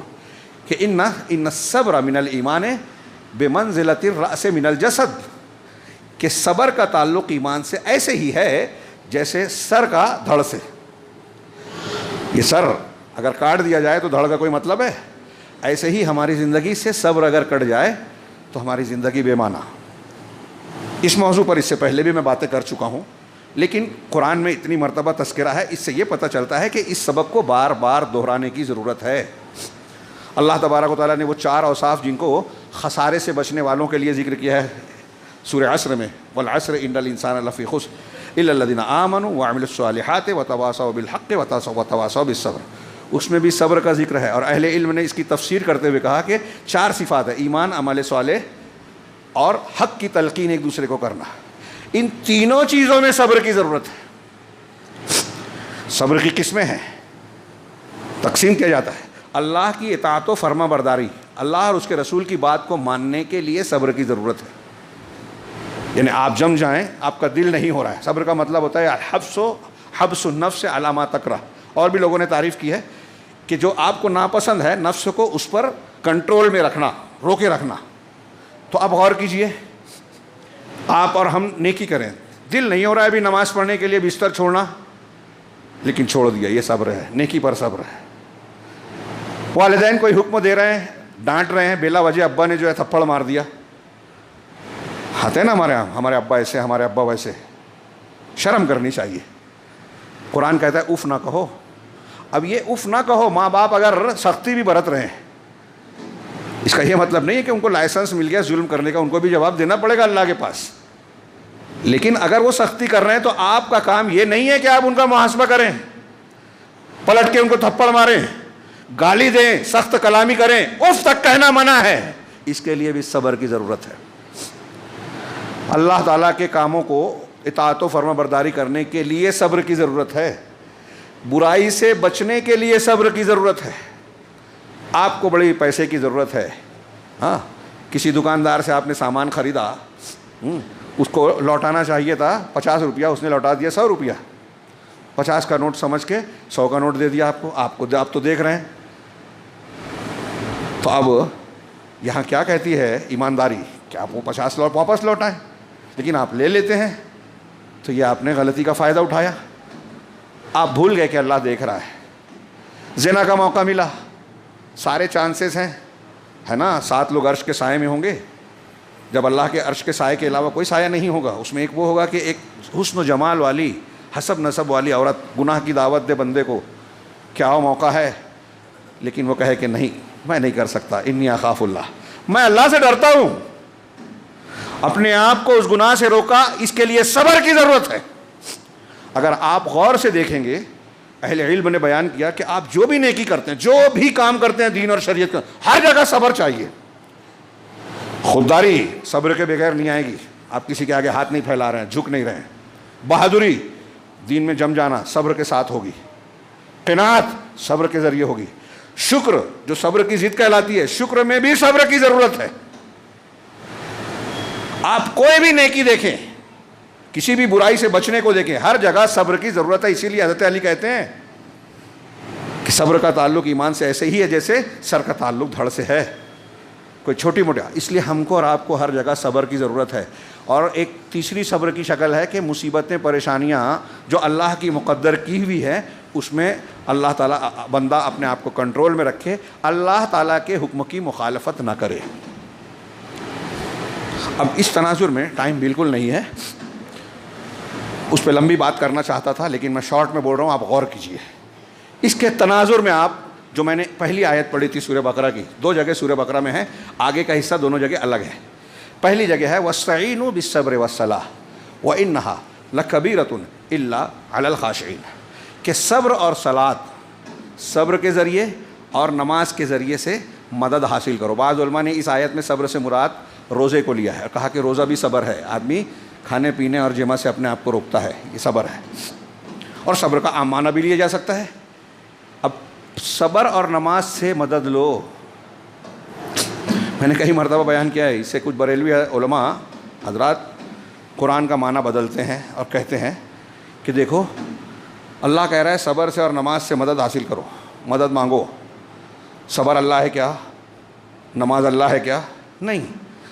کہ ان الصبر من الایمان بمنزلۃ الرأس من الجسد، کہ صبر کا تعلق ایمان سے ایسے ہی ہے جیسے سر کا دھڑ سے. یہ سر اگر کاٹ دیا جائے تو دھڑ کا کوئی مطلب ہے؟ ایسے ہی ہماری زندگی سے صبر اگر کٹ جائے تو ہماری زندگی بے معنی. اس موضوع پر اس سے پہلے بھی میں باتیں کر چکا ہوں, لیکن قرآن میں اتنی مرتبہ تذکرہ ہے, اس سے یہ پتہ چلتا ہے کہ اس سبق کو بار بار دہرانے کی ضرورت ہے. اللہ تبارک و تعالیٰ نے وہ 4 اوصاف جن کو خسارے سے بچنے والوں کے لیے ذکر کیا ہے سورہ عصر میں, والعصر ان الانسان لفی خسر الا الذین آمنوا وعملوا الصالحات وتواصوا بالحق وتواصوا بالصبر. اس میں بھی صبر کا ذکر ہے, اور اہل علم نے اس کی تفسیر کرتے ہوئے کہا کہ 4 صفات ہے: ایمان, عمل صالح اور حق کی تلقین ایک دوسرے کو کرنا. ان تینوں چیزوں میں صبر کی ضرورت ہے. صبر کی قسمیں ہیں, تقسیم کیا جاتا ہے. اللہ کی اطاعت و فرما برداری, اللہ اور اس کے رسول کی بات کو ماننے کے لیے صبر کی ضرورت ہے. یعنی آپ جم جائیں, آپ کا دل نہیں ہو رہا ہے. صبر کا مطلب ہوتا ہے حبس النفس علی ما تکرہ. اور بھی لوگوں نے تعریف کی ہے کہ جو آپ کو ناپسند ہے, نفس کو اس پر کنٹرول میں رکھنا, روکے رکھنا. تو آپ غور کیجئے, آپ اور ہم نیکی کریں, دل نہیں ہو رہا ہے ابھی نماز پڑھنے کے لیے بستر چھوڑنا, لیکن چھوڑ دیا, یہ صبر ہے, نیکی پر صبر ہے. والدین کوئی حکم دے رہے ہیں, ڈانٹ رہے ہیں, بلا وجہ ابا نے جو ہے تھپڑ مار دیا. آتے ہیں نا ہمارے یہاں, ہمارے ابا ایسے, ہمارے ابا ویسے. شرم کرنی چاہیے. قرآن کہتا ہے اف نہ کہو. اب یہ اف نہ کہو, ماں باپ اگر سختی بھی برت رہے ہیں, اس کا یہ مطلب نہیں ہے کہ ان کو لائسنس مل گیا ظلم کرنے کا, ان کو بھی جواب دینا پڑے گا اللہ کے پاس. لیکن اگر وہ سختی کر رہے ہیں تو آپ کا کام یہ نہیں ہے کہ آپ ان کا محاسبہ کریں, پلٹ کے ان کو تھپڑ ماریں, گالی دیں, سخت کلامی کریں. اف تک کہنا منع ہے. اس کے لیے بھی صبر کی ضرورت ہے. اللہ تعالیٰ کے کاموں کو اطاعت و فرما برداری کرنے کے لیے صبر کی ضرورت ہے. برائی سے بچنے کے لیے صبر کی ضرورت ہے. آپ کو بڑی پیسے کی ضرورت ہے, ہاں, کسی دکاندار سے آپ نے سامان خریدا, اس کو لوٹانا چاہیے تھا 50 روپیہ, اس نے لوٹا دیا 100 روپیہ. 50 کا نوٹ سمجھ کے 100 کا نوٹ دے دیا آپ کو آپ تو دیکھ رہے ہیں. تو اب یہاں کیا کہتی ہے ایمانداری کہ آپ وہ 50 واپس لوٹائیں, لیکن آپ لے لیتے ہیں. تو یہ آپ نے غلطی کا فائدہ اٹھایا. آپ بھول گئے کہ اللہ دیکھ رہا ہے. زنا کا موقع ملا, سارے چانسز ہیں, ہے نا, 7 لوگ عرش کے سائے میں ہوں گے, جب اللہ کے عرش کے سائے کے علاوہ کوئی سایہ نہیں ہوگا. اس میں ایک وہ ہوگا کہ ایک حسن و جمال والی, حسب نسب والی عورت گناہ کی دعوت دے بندے کو, کیا وہ موقع ہے, لیکن وہ کہے کہ نہیں, میں نہیں کر سکتا, انی اخاف اللہ, میں اللہ سے ڈرتا ہوں. اپنے آپ کو اس گناہ سے روکا. اس کے لیے صبر کی ضرورت ہے. اگر آپ غور سے دیکھیں گے, اہل علم نے بیان کیا کہ آپ جو بھی نیکی کرتے ہیں, جو بھی کام کرتے ہیں دین اور شریعت کا, ہر جگہ صبر چاہیے. خودداری صبر کے بغیر نہیں آئے گی. آپ کسی کے آگے ہاتھ نہیں پھیلا رہے ہیں, جھک نہیں رہے ہیں. بہادری دین میں جم جانا صبر کے ساتھ ہوگی. قناعت صبر کے ذریعے ہوگی. شکر جو صبر کی ضد کہلاتی ہے, شکر میں بھی صبر کی ضرورت ہے. آپ کوئی بھی نیکی دیکھیں, کسی بھی برائی سے بچنے کو دیکھیں, ہر جگہ صبر کی ضرورت ہے. اسی لیے حضرت علی کہتے ہیں کہ صبر کا تعلق ایمان سے ایسے ہی ہے جیسے سر کا تعلق دھڑ سے ہے, کوئی چھوٹی موٹی. اس لیے ہم کو اور آپ کو ہر جگہ صبر کی ضرورت ہے. اور ایک تیسری صبر کی شکل ہے کہ مصیبتیں, پریشانیاں جو اللہ کی مقدر کی ہوئی ہے, اس میں اللہ تعالیٰ, بندہ اپنے آپ کو کنٹرول میں رکھے, اللہ تعالیٰ کے حکم کی مخالفت نہ کرے. اب اس تناظر میں ٹائم بالکل نہیں ہے, اس پہ لمبی بات کرنا چاہتا تھا, لیکن میں شارٹ میں بول رہا ہوں, آپ غور کیجئے. اس کے تناظر میں آپ جو میں نے پہلی آیت پڑھی تھی سورہ بقرہ کی, 2 جگہ سورہ بقرہ میں ہے, آگے کا حصہ دونوں جگہ الگ ہے. پہلی جگہ ہے وَاسْتَعِینُوا بِالصَّبْرِ وَالصَّلَاةِ وَإِنَّهَا لَكَبِیرَةٌ إِلَّا عَلَى الْخَاشِعِينَ, کہ صبر اور صلاۃ, صبر کے ذریعے اور نماز کے ذریعے سے مدد حاصل کرو. بعض علماء نے اس آیت میں صبر سے مراد روزے کو لیا ہے, اور کہا کہ روزہ بھی صبر ہے. آدمی کھانے پینے اور جمع سے اپنے آپ کو روکتا ہے, یہ صبر ہے. اور صبر کا عام معنی بھی لیا جا سکتا ہے. اب صبر اور نماز سے مدد لو. میں نے کئی مرتبہ بیان کیا ہے, اس سے کچھ بریلوی علماء حضرات قرآن کا معنی بدلتے ہیں اور کہتے ہیں کہ دیکھو اللہ کہہ رہا ہے صبر سے اور نماز سے مدد حاصل کرو, مدد مانگو. صبر اللہ ہے کیا, نماز اللہ ہے کیا؟ نہیں,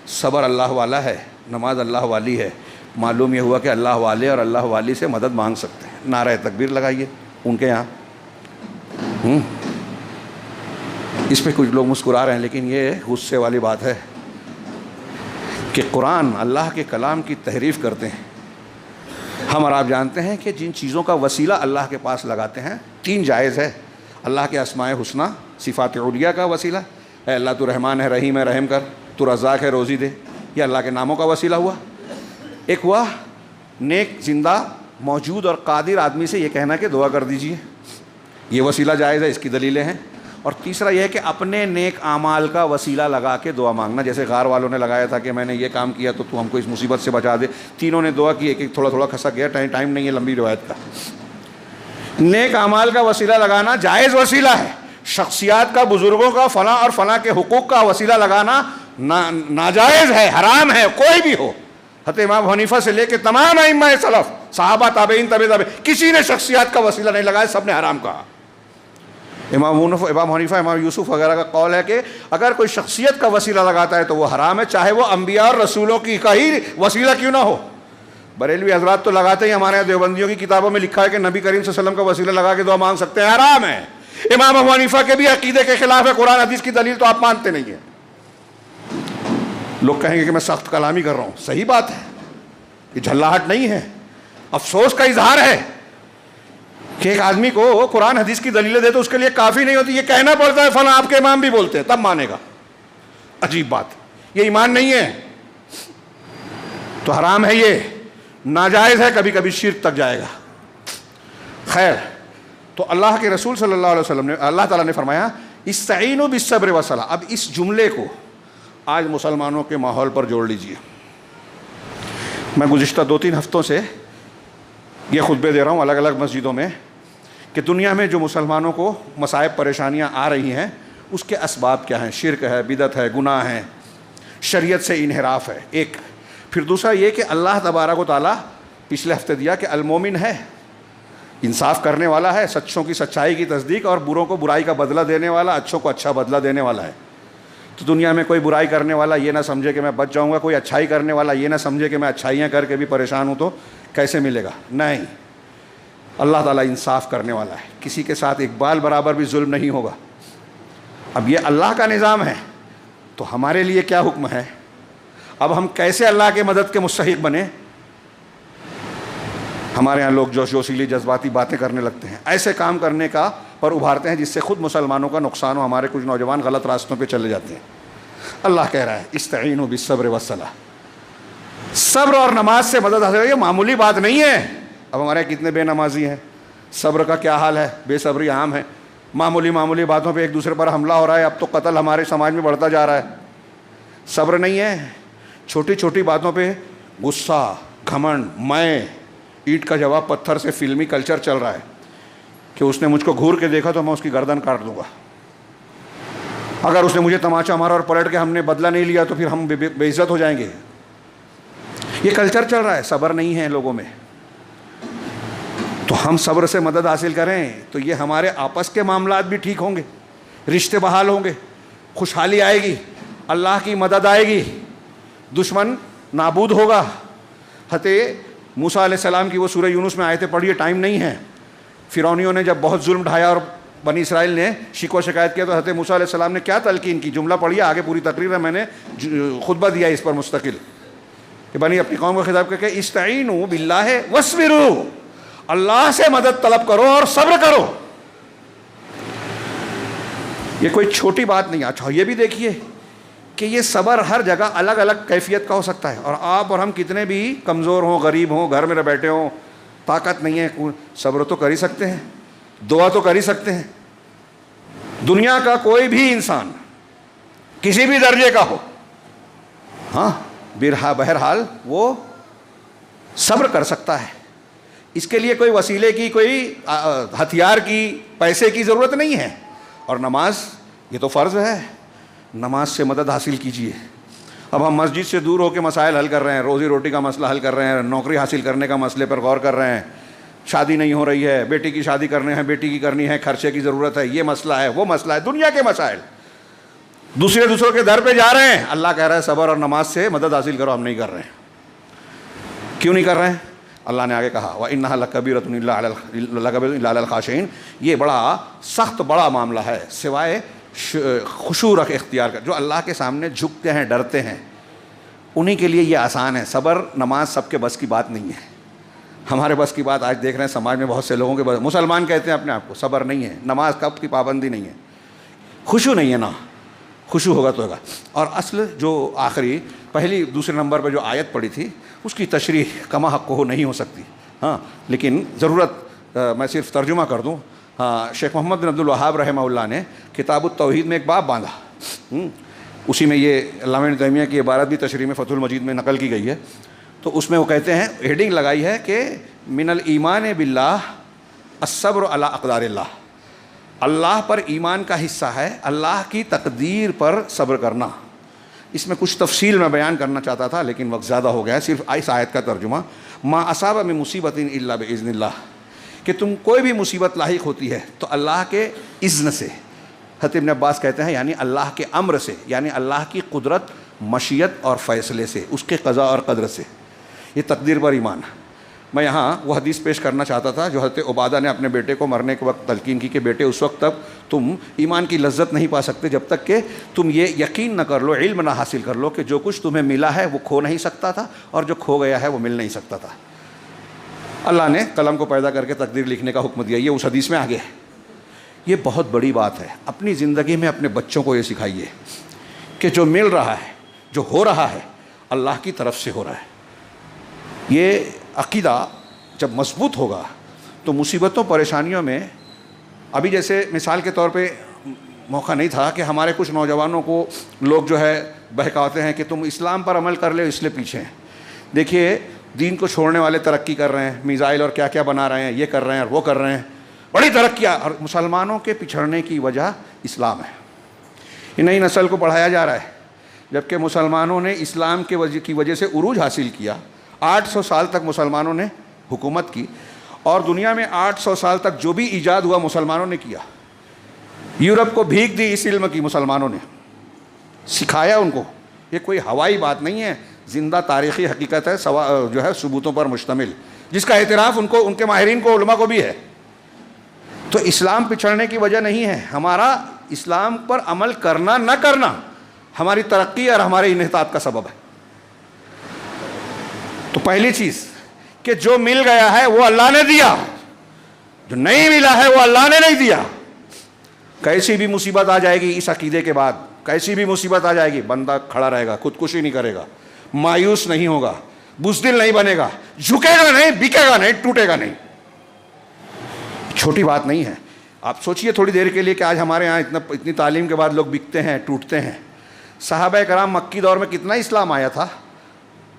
صبر اللہ والا ہے, نماز اللہ والی ہے. معلوم یہ ہوا کہ اللہ والے اور اللہ والی سے مدد مانگ سکتے ہیں. نعرہ تکبیر لگائیے ان کے یہاں. اس پہ کچھ لوگ مسکرا رہے ہیں، لیکن یہ غصے والی بات ہے کہ قرآن اللہ کے کلام کی تحریف کرتے ہیں۔ ہم اور آپ جانتے ہیں کہ جن چیزوں کا وسیلہ اللہ کے پاس لگاتے ہیں 3 جائز ہے۔ اللہ کے اسماء حسنہ، صفات علیہ کا وسیلہ، اے اللہ تو رحمان ہے، رحیم ہے، رحم کر، تو رزاق ہے، روزی دے، یہ اللہ کے ناموں کا وسیلہ ہوا۔ ایک ہوا نیک زندہ موجود اور قادر آدمی سے یہ کہنا کہ دعا کر دیجئے، یہ وسیلہ جائز ہے، اس کی دلیلیں ہیں۔ اور تیسرا یہ ہے کہ اپنے نیک اعمال کا وسیلہ لگا کے دعا مانگنا، جیسے غار والوں نے لگایا تھا کہ میں نے یہ کام کیا تو ہم کو اس مصیبت سے بچا دے، تینوں نے دعا کی، ایک ایک تھوڑا تھوڑا کھسک گیا، ٹائم نہیں ہے لمبی روایت کا۔ نیک اعمال کا وسیلہ لگانا جائز وسیلہ ہے، شخصیات کا، بزرگوں کا، فلاں اور فلاں کے حقوق کا وسیلہ لگانا ناجائز ہے، حرام ہے، کوئی بھی ہو۔ حضرت امام حنیفہ سے لے کے تمام ائمہ سلف، صحابہ، تابعین، کسی نے شخصیات کا وسیلہ نہیں لگایا، سب نے حرام کہا۔ امام حنیفہ، امام یوسف وغیرہ کا قول ہے کہ اگر کوئی شخصیت کا وسیلہ لگاتا ہے تو وہ حرام ہے، چاہے وہ انبیاء اور رسولوں کی کا ہی وسیلہ کیوں نہ ہو۔ بریلوی حضرات تو لگاتے ہیں، ہمارے یہاں دیوبندیوں کی کتابوں میں لکھا ہے کہ نبی کریم صلی اللہ علیہ وسلم کا وسیلہ لگا کے دعا مانگ سکتے ہیں، حرام ہے۔ امام ابو حنیفہ کے بھی عقیدے کے خلاف ہے، قرآن حدیث کی دلیل تو آپ مانتے نہیں ہیں۔ لوگ کہیں گے کہ میں سخت کلامی کر رہا ہوں، صحیح بات ہے، یہ جھلاہٹ نہیں ہے، افسوس کا اظہار ہے کہ ایک آدمی کو قرآن حدیث کی دلیلیں دے تو اس کے لیے کافی نہیں ہوتی، یہ کہنا پڑتا ہے فلاں آپ کے امام بھی بولتے ہیں تب مانے گا۔ عجیب بات، یہ ایمان نہیں ہے، تو حرام ہے، یہ ناجائز ہے، کبھی کبھی شرک تک جائے گا۔ خیر، تو اللہ کے رسول صلی اللہ علیہ وسلم نے، اللہ تعالیٰ نے فرمایا استعینوا بالصبر والصلاۃ۔ اب اس جملے کو آج مسلمانوں کے ماحول پر جوڑ لیجئے۔ میں گزشتہ 2-3 ہفتوں سے یہ خطبے دے رہا ہوں الگ الگ مسجدوں میں کہ دنیا میں جو مسلمانوں کو مصائب پریشانیاں آ رہی ہیں اس کے اسباب کیا ہیں، شرک ہے، بدعت ہے، گناہ ہے، شریعت سے انحراف ہے، ایک۔ پھر دوسرا یہ کہ اللہ تبارک و تعالیٰ پچھلے ہفتے دیا کہ المومن ہے، انصاف کرنے والا ہے، سچوں کی سچائی کی تصدیق اور بروں کو برائی کا بدلہ دینے والا، اچھوں کو اچھا بدلہ دینے والا ہے۔ تو دنیا میں کوئی برائی کرنے والا یہ نہ سمجھے کہ میں بچ جاؤں گا، کوئی اچھائی کرنے والا یہ نہ سمجھے کہ میں اچھائیاں کر کے بھی پریشان ہوں تو کیسے ملے گا، نہیں۔ اللہ تعالیٰ انصاف کرنے والا ہے، کسی کے ساتھ ایک بال برابر بھی ظلم نہیں ہوگا۔ اب یہ اللہ کا نظام ہے تو ہمارے لیے کیا حکم ہے؟ اب ہم کیسے اللہ کے مدد کے مستحق بنیں؟ ہمارے ہاں لوگ جوشیلی جذباتی باتیں کرنے لگتے ہیں، ایسے کام کرنے کا پر ابھارتے ہیں جس سے خود مسلمانوں کا نقصان ہو، ہمارے کچھ نوجوان غلط راستوں پہ چلے جاتے ہیں۔ اللہ کہہ رہا ہے استعینوا بالصبر والصلاۃ، صبر اور نماز سے مدد حاصل، یہ معمولی بات نہیں ہے۔ اب ہمارے کتنے بے نمازی ہیں، صبر کا کیا حال ہے، بے صبری عام ہے، معمولی باتوں پہ ایک دوسرے پر حملہ ہو رہا ہے، اب تو قتل ہمارے سماج میں بڑھتا جا رہا ہے۔ صبر نہیں ہے، چھوٹی چھوٹی باتوں پہ غصہ، گھمنڈ، میں اینٹ کا جواب پتھر سے فلمی کلچر چل رہا ہے کہ اس نے مجھ کو گھور کے دیکھا تو میں اس کی گردن کاٹ دوں گا، اگر اس نے مجھے تماچا مارا اور پلٹ کے ہم نے بدلہ نہیں لیا تو پھر ہم بے عزت ہو جائیں گے۔ یہ کلچر چل رہا ہے، صبر نہیں ہے لوگوں میں۔ تو ہم صبر سے مدد حاصل کریں تو یہ ہمارے آپس کے معاملات بھی ٹھیک ہوں گے، رشتے بحال ہوں گے، خوشحالی آئے گی، اللہ کی مدد آئے گی، دشمن نابود ہوگا۔ حضرت موسیٰ علیہ السلام کی وہ سورہ یونس میں آیتیں پڑھیے، ٹائم نہیں ہے۔ فرعونیوں نے جب بہت ظلم ڈھایا اور بنی اسرائیل نے شکوہ شکایت کیا تو حضرت موسیٰ علیہ السلام نے کیا تلقین کی، جملہ پڑھیے، آگے پوری تقریر ہے، میں نے خطبہ دیا اس پر مستقل، کہ بنی اپنی قوم کو خطاب کر کے استعینوا باللہ واصبروا، اللہ سے مدد طلب کرو اور صبر کرو۔ یہ کوئی چھوٹی بات نہیں۔ اچھا یہ بھی دیکھیے کہ یہ صبر ہر جگہ الگ الگ کیفیت کا ہو سکتا ہے، اور آپ اور ہم کتنے بھی کمزور ہوں، غریب ہوں، گھر میں بیٹھے ہوں، طاقت نہیں ہے، صبر تو کر ہی سکتے ہیں، دعا تو کر ہی سکتے ہیں۔ دنیا کا کوئی بھی انسان کسی بھی درجے کا ہو، ہاں بہرحال وہ صبر کر سکتا ہے۔ اس کے لیے کوئی وسیلے کی، کوئی ہتھیار کی، پیسے کی ضرورت نہیں ہے۔ اور نماز یہ تو فرض ہے، نماز سے مدد حاصل کیجیے۔ اب ہم مسجد سے دور ہو کے مسائل حل کر رہے ہیں، روزی روٹی کا مسئلہ حل کر رہے ہیں، نوکری حاصل کرنے کا مسئلے پر غور کر رہے ہیں، شادی نہیں ہو رہی ہے، بیٹی کی شادی کرنے ہیں، بیٹی کی کرنی ہے، خرچے کی ضرورت ہے، یہ مسئلہ ہے، وہ مسئلہ ہے، دنیا کے مسائل، دوسروں کے در پہ جا رہے ہیں۔ اللہ کہہ رہا ہے صبر اور نماز سے مدد حاصل کرو، ہم نہیں کر رہے ہیں۔ کیوں نہیں کر رہے ہیں؟ اللہ نے آگے کہا وَإِنَّهَا لَكَبِيرَةٌ إِلَّا عَلَى الْخَاشِعِينَ، یہ بڑا سخت بڑا معاملہ ہے، سوائے خشوع رکھ اختیار کر، جو اللہ کے سامنے جھکتے ہیں، ڈرتے ہیں، انہی کے لیے یہ آسان ہے۔ صبر، نماز سب کے بس کی بات نہیں ہے۔ ہمارے بس کی بات آج دیکھ رہے ہیں سماج میں بہت سے لوگوں کے بس، مسلمان کہتے ہیں اپنے آپ کو، صبر نہیں ہے، نماز کب کی پابندی نہیں ہے، خشوع نہیں ہے نا، خشوع ہوگا تو ہوگا۔ اور اصل جو آخری پہلی دوسرے نمبر پہ جو آیت پڑی تھی اس کی تشریح کما حق ہو نہیں ہو سکتی، ہاں، لیکن ضرورت میں صرف ترجمہ کر دوں۔ ہاں، شیخ محمد بن عبد الوہاب رحمہ اللہ نے کتاب التوحید میں ایک باب باندھا، اسی میں یہ علامہ ابن تیمیہ کی عبارت بھی تشریح میں فتح المجید میں نقل کی گئی ہے۔ تو اس میں وہ کہتے ہیں، ہیڈنگ لگائی ہے کہ من الایمان باللہ الصبر علی اقدار اللہ، اللہ پر ایمان کا حصہ ہے اللہ کی تقدیر پر صبر کرنا۔ اس میں کچھ تفصیل میں بیان کرنا چاہتا تھا لیکن وقت زیادہ ہو گیا ہے، صرف اس آیت کا ترجمہ، ما اصاب من مصیبت الا باذن اللہ، کہ تم کوئی بھی مصیبت لاحق ہوتی ہے تو اللہ کے اذن سے، حضرت ابن عباس کہتے ہیں یعنی اللہ کے امر سے، یعنی اللہ کی قدرت، مشیت اور فیصلے سے، اس کے قضاء اور قدر سے، یہ تقدیر پر ایمان۔ میں یہاں وہ حدیث پیش کرنا چاہتا تھا جو حضرت عبادہ نے اپنے بیٹے کو مرنے کے وقت تلقین کی کہ بیٹے اس وقت تک تم ایمان کی لذت نہیں پا سکتے جب تک کہ تم یہ یقین نہ کر لو، علم نہ حاصل کر لو کہ جو کچھ تمہیں ملا ہے وہ کھو نہیں سکتا تھا اور جو کھو گیا ہے وہ مل نہیں سکتا تھا۔ اللہ نے قلم کو پیدا کر کے تقدیر لکھنے کا حکم دیا، یہ اس حدیث میں آگے ہے۔ یہ بہت بڑی بات ہے، اپنی زندگی میں اپنے بچوں کو یہ سکھائیے کہ جو مل رہا ہے، جو ہو رہا ہے، اللہ کی طرف سے ہو رہا ہے۔ یہ عقیدہ جب مضبوط ہوگا تو مصیبتوں پریشانیوں میں، ابھی جیسے مثال کے طور پہ موقع نہیں تھا کہ ہمارے کچھ نوجوانوں کو لوگ جو ہے بہکاتے ہیں کہ تم اسلام پر عمل کر لے اس لیے پیچھے ہیں۔ دیکھیے، دین کو چھوڑنے والے ترقی کر رہے ہیں، میزائل اور کیا کیا بنا رہے ہیں، یہ کر رہے ہیں اور وہ کر رہے ہیں، بڑی ترقیاں، اور مسلمانوں کے پچھڑنے کی وجہ اسلام ہے۔ یہ نئی نسل کو پڑھایا جا رہا ہے، جبکہ مسلمانوں نے اسلام کی وجہ سے عروج حاصل کیا۔ 800 سال تک مسلمانوں نے حکومت کی، اور دنیا میں 800 سال تک جو بھی ایجاد ہوا مسلمانوں نے کیا۔ یورپ کو بھیک دی اس علم کی، مسلمانوں نے سکھایا ان کو۔ یہ کوئی ہوائی بات نہیں ہے، زندہ تاریخی حقیقت ہے، جو ہے ثبوتوں پر مشتمل، جس کا اعتراف ان کو، ان کے ماہرین کو، علماء کو بھی ہے۔ تو اسلام پچھڑنے کی وجہ نہیں ہے، ہمارا اسلام پر عمل کرنا نہ کرنا ہماری ترقی اور ہمارے انحطاط کا سبب ہے۔ تو پہلی چیز کہ جو مل گیا ہے وہ اللہ نے دیا، جو نہیں ملا ہے وہ اللہ نے نہیں دیا۔ کیسی بھی مصیبت آ جائے گی اس عقیدے کے بعد، کیسی بھی مصیبت آ جائے گی، بندہ کھڑا رہے گا، خودکشی نہیں کرے گا، مایوس نہیں ہوگا، بزدل نہیں بنے گا، جھکے گا نہیں، بکے گا نہیں، ٹوٹے گا نہیں۔ چھوٹی بات نہیں ہے۔ آپ سوچئے تھوڑی دیر کے لیے کہ آج ہمارے ہاں اتنی تعلیم کے بعد لوگ بکتے ہیں، ٹوٹتے ہیں۔ صحابہ کرام مکی دور میں کتنا اسلام آیا تھا۔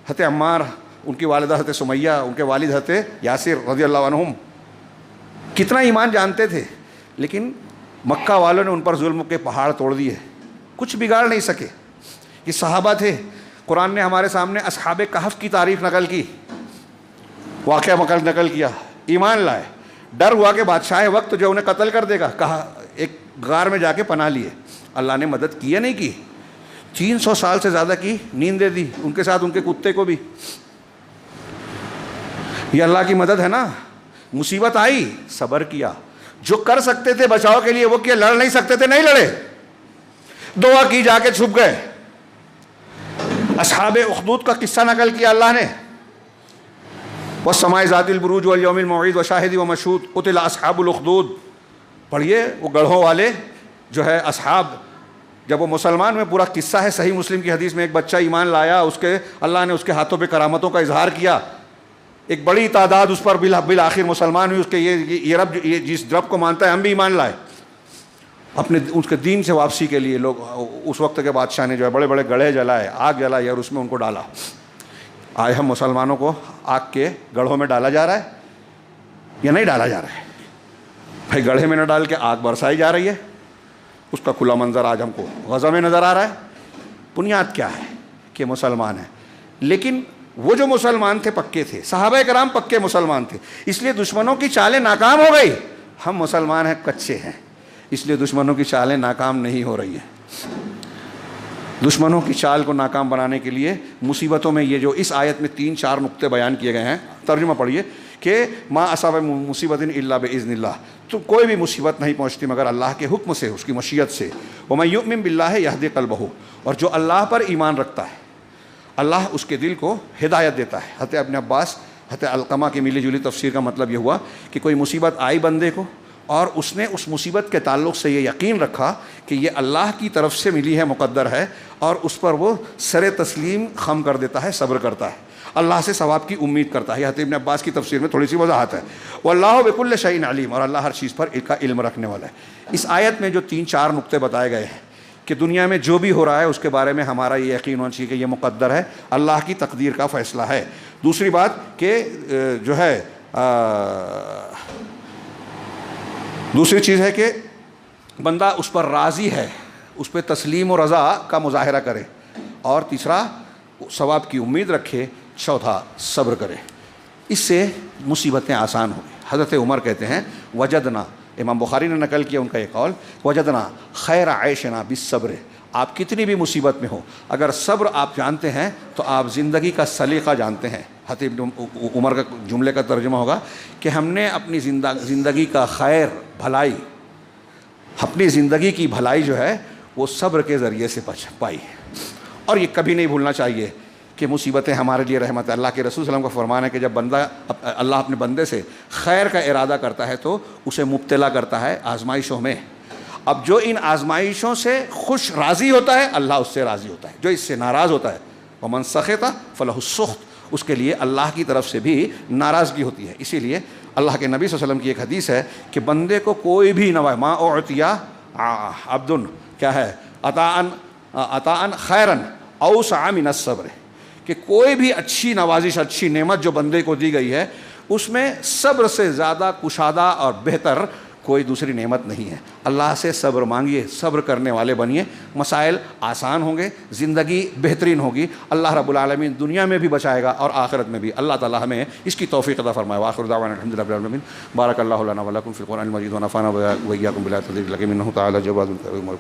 حضرت عمار، ان کی والدہ حضرت سمیہ، ان کے والد حضرت یاسر رضی اللہ عنہم کتنا ایمان جانتے تھے، لیکن مکہ والوں نے ان پر ظلم کے پہاڑ توڑ دیے، کچھ بگاڑ نہیں سکے۔ یہ صحابہ تھے۔ قرآن نے ہمارے سامنے اصحاب کہف کی تعریف نقل کی، واقعہ نقل کیا، ایمان لائے، ڈر ہوا کہ بادشاہ وقت جو انہیں قتل کر دے گا، کہا ایک غار میں جا کے پناہ لیے، اللہ نے مدد کی یا نہیں کی؟ 300 سال سے زیادہ کی، نیند دے دی، ان کے ساتھ ان کے کتے کو بھی۔ یہ اللہ کی مدد ہے نا۔ مصیبت آئی، صبر کیا، جو کر سکتے تھے بچاؤ کے لیے وہ کیا، لڑ نہیں سکتے تھے نہیں لڑے، دعا کی، جا کے چھپ گئے۔ اصحاب اخدود کا قصہ نقل کیا اللہ نے، والسماء ذات البروج والیوم الموعود وشاہد ومشہود قتل اصحاب الاخدود۔ پڑھیے، وہ گڑھوں والے جو ہے اصحاب، جب وہ مسلمان میں پورا قصہ ہے، صحیح مسلم کی حدیث میں، ایک بچہ ایمان لایا، اس کے اللہ نے اس کے ہاتھوں پہ کرامتوں کا اظہار کیا، ایک بڑی تعداد اس پر بالآخر مسلمان ہوئی، اس کے یہ رب، یہ جس رب کو مانتا ہے ہم بھی ایمان لائے۔ اپنے اس کے دین سے واپسی کے لیے لوگ، اس وقت کے بادشاہ نے جو ہے بڑے بڑے گڑھے جلائے، آگ جلائی اور اس میں ان کو ڈالا۔ آج ہم مسلمانوں کو آگ کے گڑھوں میں ڈالا جا رہا ہے یا نہیں ڈالا جا رہا ہے؟ بھائی گڑھے میں نہ ڈال کے آگ برسائی جا رہی ہے، اس کا کھلا منظر آج ہم کو غزہ میں نظر آ رہا ہے۔ بنیاد کیا ہے کہ مسلمان ہیں، لیکن وہ جو مسلمان تھے پکے تھے، صحابہ کرام پکے مسلمان تھے، اس لیے دشمنوں کی چالیں ناکام ہو گئی۔ ہم مسلمان ہیں، کچے ہیں، اس لیے دشمنوں کی چالیں ناکام نہیں ہو رہی ہیں۔ دشمنوں کی چال کو ناکام بنانے کے لیے مصیبتوں میں یہ جو اس آیت میں 3-4 نقطے بیان کیے گئے ہیں، ترجمہ پڑھیے کہ ما اصاب مصیبت الا باذن اللہ، تو کوئی بھی مصیبت نہیں پہنچتی مگر اللہ کے حکم سے، اس کی مشیت سے۔ ومن یؤمن باللہ یہدی قلبہ، اور جو اللہ پر ایمان رکھتا ہے اللہ اس کے دل کو ہدایت دیتا ہے۔ حضرت ابن عباس، حضرت علقمہ کی ملی جلی تفسیر کا مطلب یہ ہوا کہ کوئی مصیبت آئی بندے کو اور اس نے اس مصیبت کے تعلق سے یہ یقین رکھا کہ یہ اللہ کی طرف سے ملی ہے، مقدر ہے، اور اس پر وہ سر تسلیم خم کر دیتا ہے، صبر کرتا ہے، اللہ سے ثواب کی امید کرتا ہے۔ حضرت ابن عباس کی تفسیر میں تھوڑی سی وضاحت ہے۔ واللہ بکل شیء علیم، اور اللہ ہر چیز پر کا علم رکھنے والا ہے۔ اس آیت میں جو 3-4 نقطے بتائے گئے ہیں کہ دنیا میں جو بھی ہو رہا ہے اس کے بارے میں ہمارا یہ یقین ہونا چاہیے کہ یہ مقدر ہے، اللہ کی تقدیر کا فیصلہ ہے۔ دوسری بات کہ جو ہے دوسری چیز ہے کہ بندہ اس پر راضی ہے، اس پہ تسلیم و رضا کا مظاہرہ کرے، اور تیسرا ثواب کی امید رکھے، چوتھا صبر کرے، اس سے مصیبتیں آسان ہوں گی۔ حضرت عمر کہتے ہیں وجدنا، امام بخاری نے نقل کیا ان کا یہ قول، وجدنا خیر عیشنا بالصبر، آپ کتنی بھی مصیبت میں ہو اگر صبر آپ جانتے ہیں تو آپ زندگی کا سلیقہ جانتے ہیں۔ حضرت عمر کا جملے کا ترجمہ ہوگا کہ ہم نے اپنی زندگی کا خیر، بھلائی، اپنی زندگی کی بھلائی جو ہے وہ صبر کے ذریعے سے پائی۔ اور یہ کبھی نہیں بھولنا چاہیے کہ مصیبتیں ہمارے لیے رحمت ہے۔ اللہ کے رسول صلی اللہ علیہ وسلم کا فرمان ہے کہ جب بندہ اللہ اپنے بندے سے خیر کا ارادہ کرتا ہے تو اسے مبتلا کرتا ہے آزمائشوں میں۔ اب جو ان آزمائشوں سے خوش راضی ہوتا ہے اللہ اس سے راضی ہوتا ہے، جو اس سے ناراض ہوتا ہے ومن سخط فلہ السخط، اس کے لیے اللہ کی طرف سے بھی ناراضگی ہوتی ہے۔ اسی لیے اللہ کے نبی صلی اللہ علیہ وسلم کی ایک حدیث ہے کہ بندے کو کوئی بھی نوائے، ما اعطی عبد کیا ہے عطاء خیرا اوسع من الصبر، کہ کوئی بھی اچھی نوازش، اچھی نعمت جو بندے کو دی گئی ہے اس میں صبر سے زیادہ کشادہ اور بہتر کوئی دوسری نعمت نہیں ہے۔ اللہ سے صبر مانگیے، صبر کرنے والے بنیے، مسائل آسان ہوں گے، زندگی بہترین ہوگی، اللہ رب العالمین دنیا میں بھی بچائے گا اور آخرت میں بھی۔ اللہ تعالی ہمیں اس کی توفیق عطا فرمائے۔ وآخر دعوانا الحمد للہ رب العالمین۔ بارک اللہ لنا ولکم فی القرآن المجید ونفعنا وإیاکم بالآیات والذکر الحکیم، انہ تعالی جواد کریم۔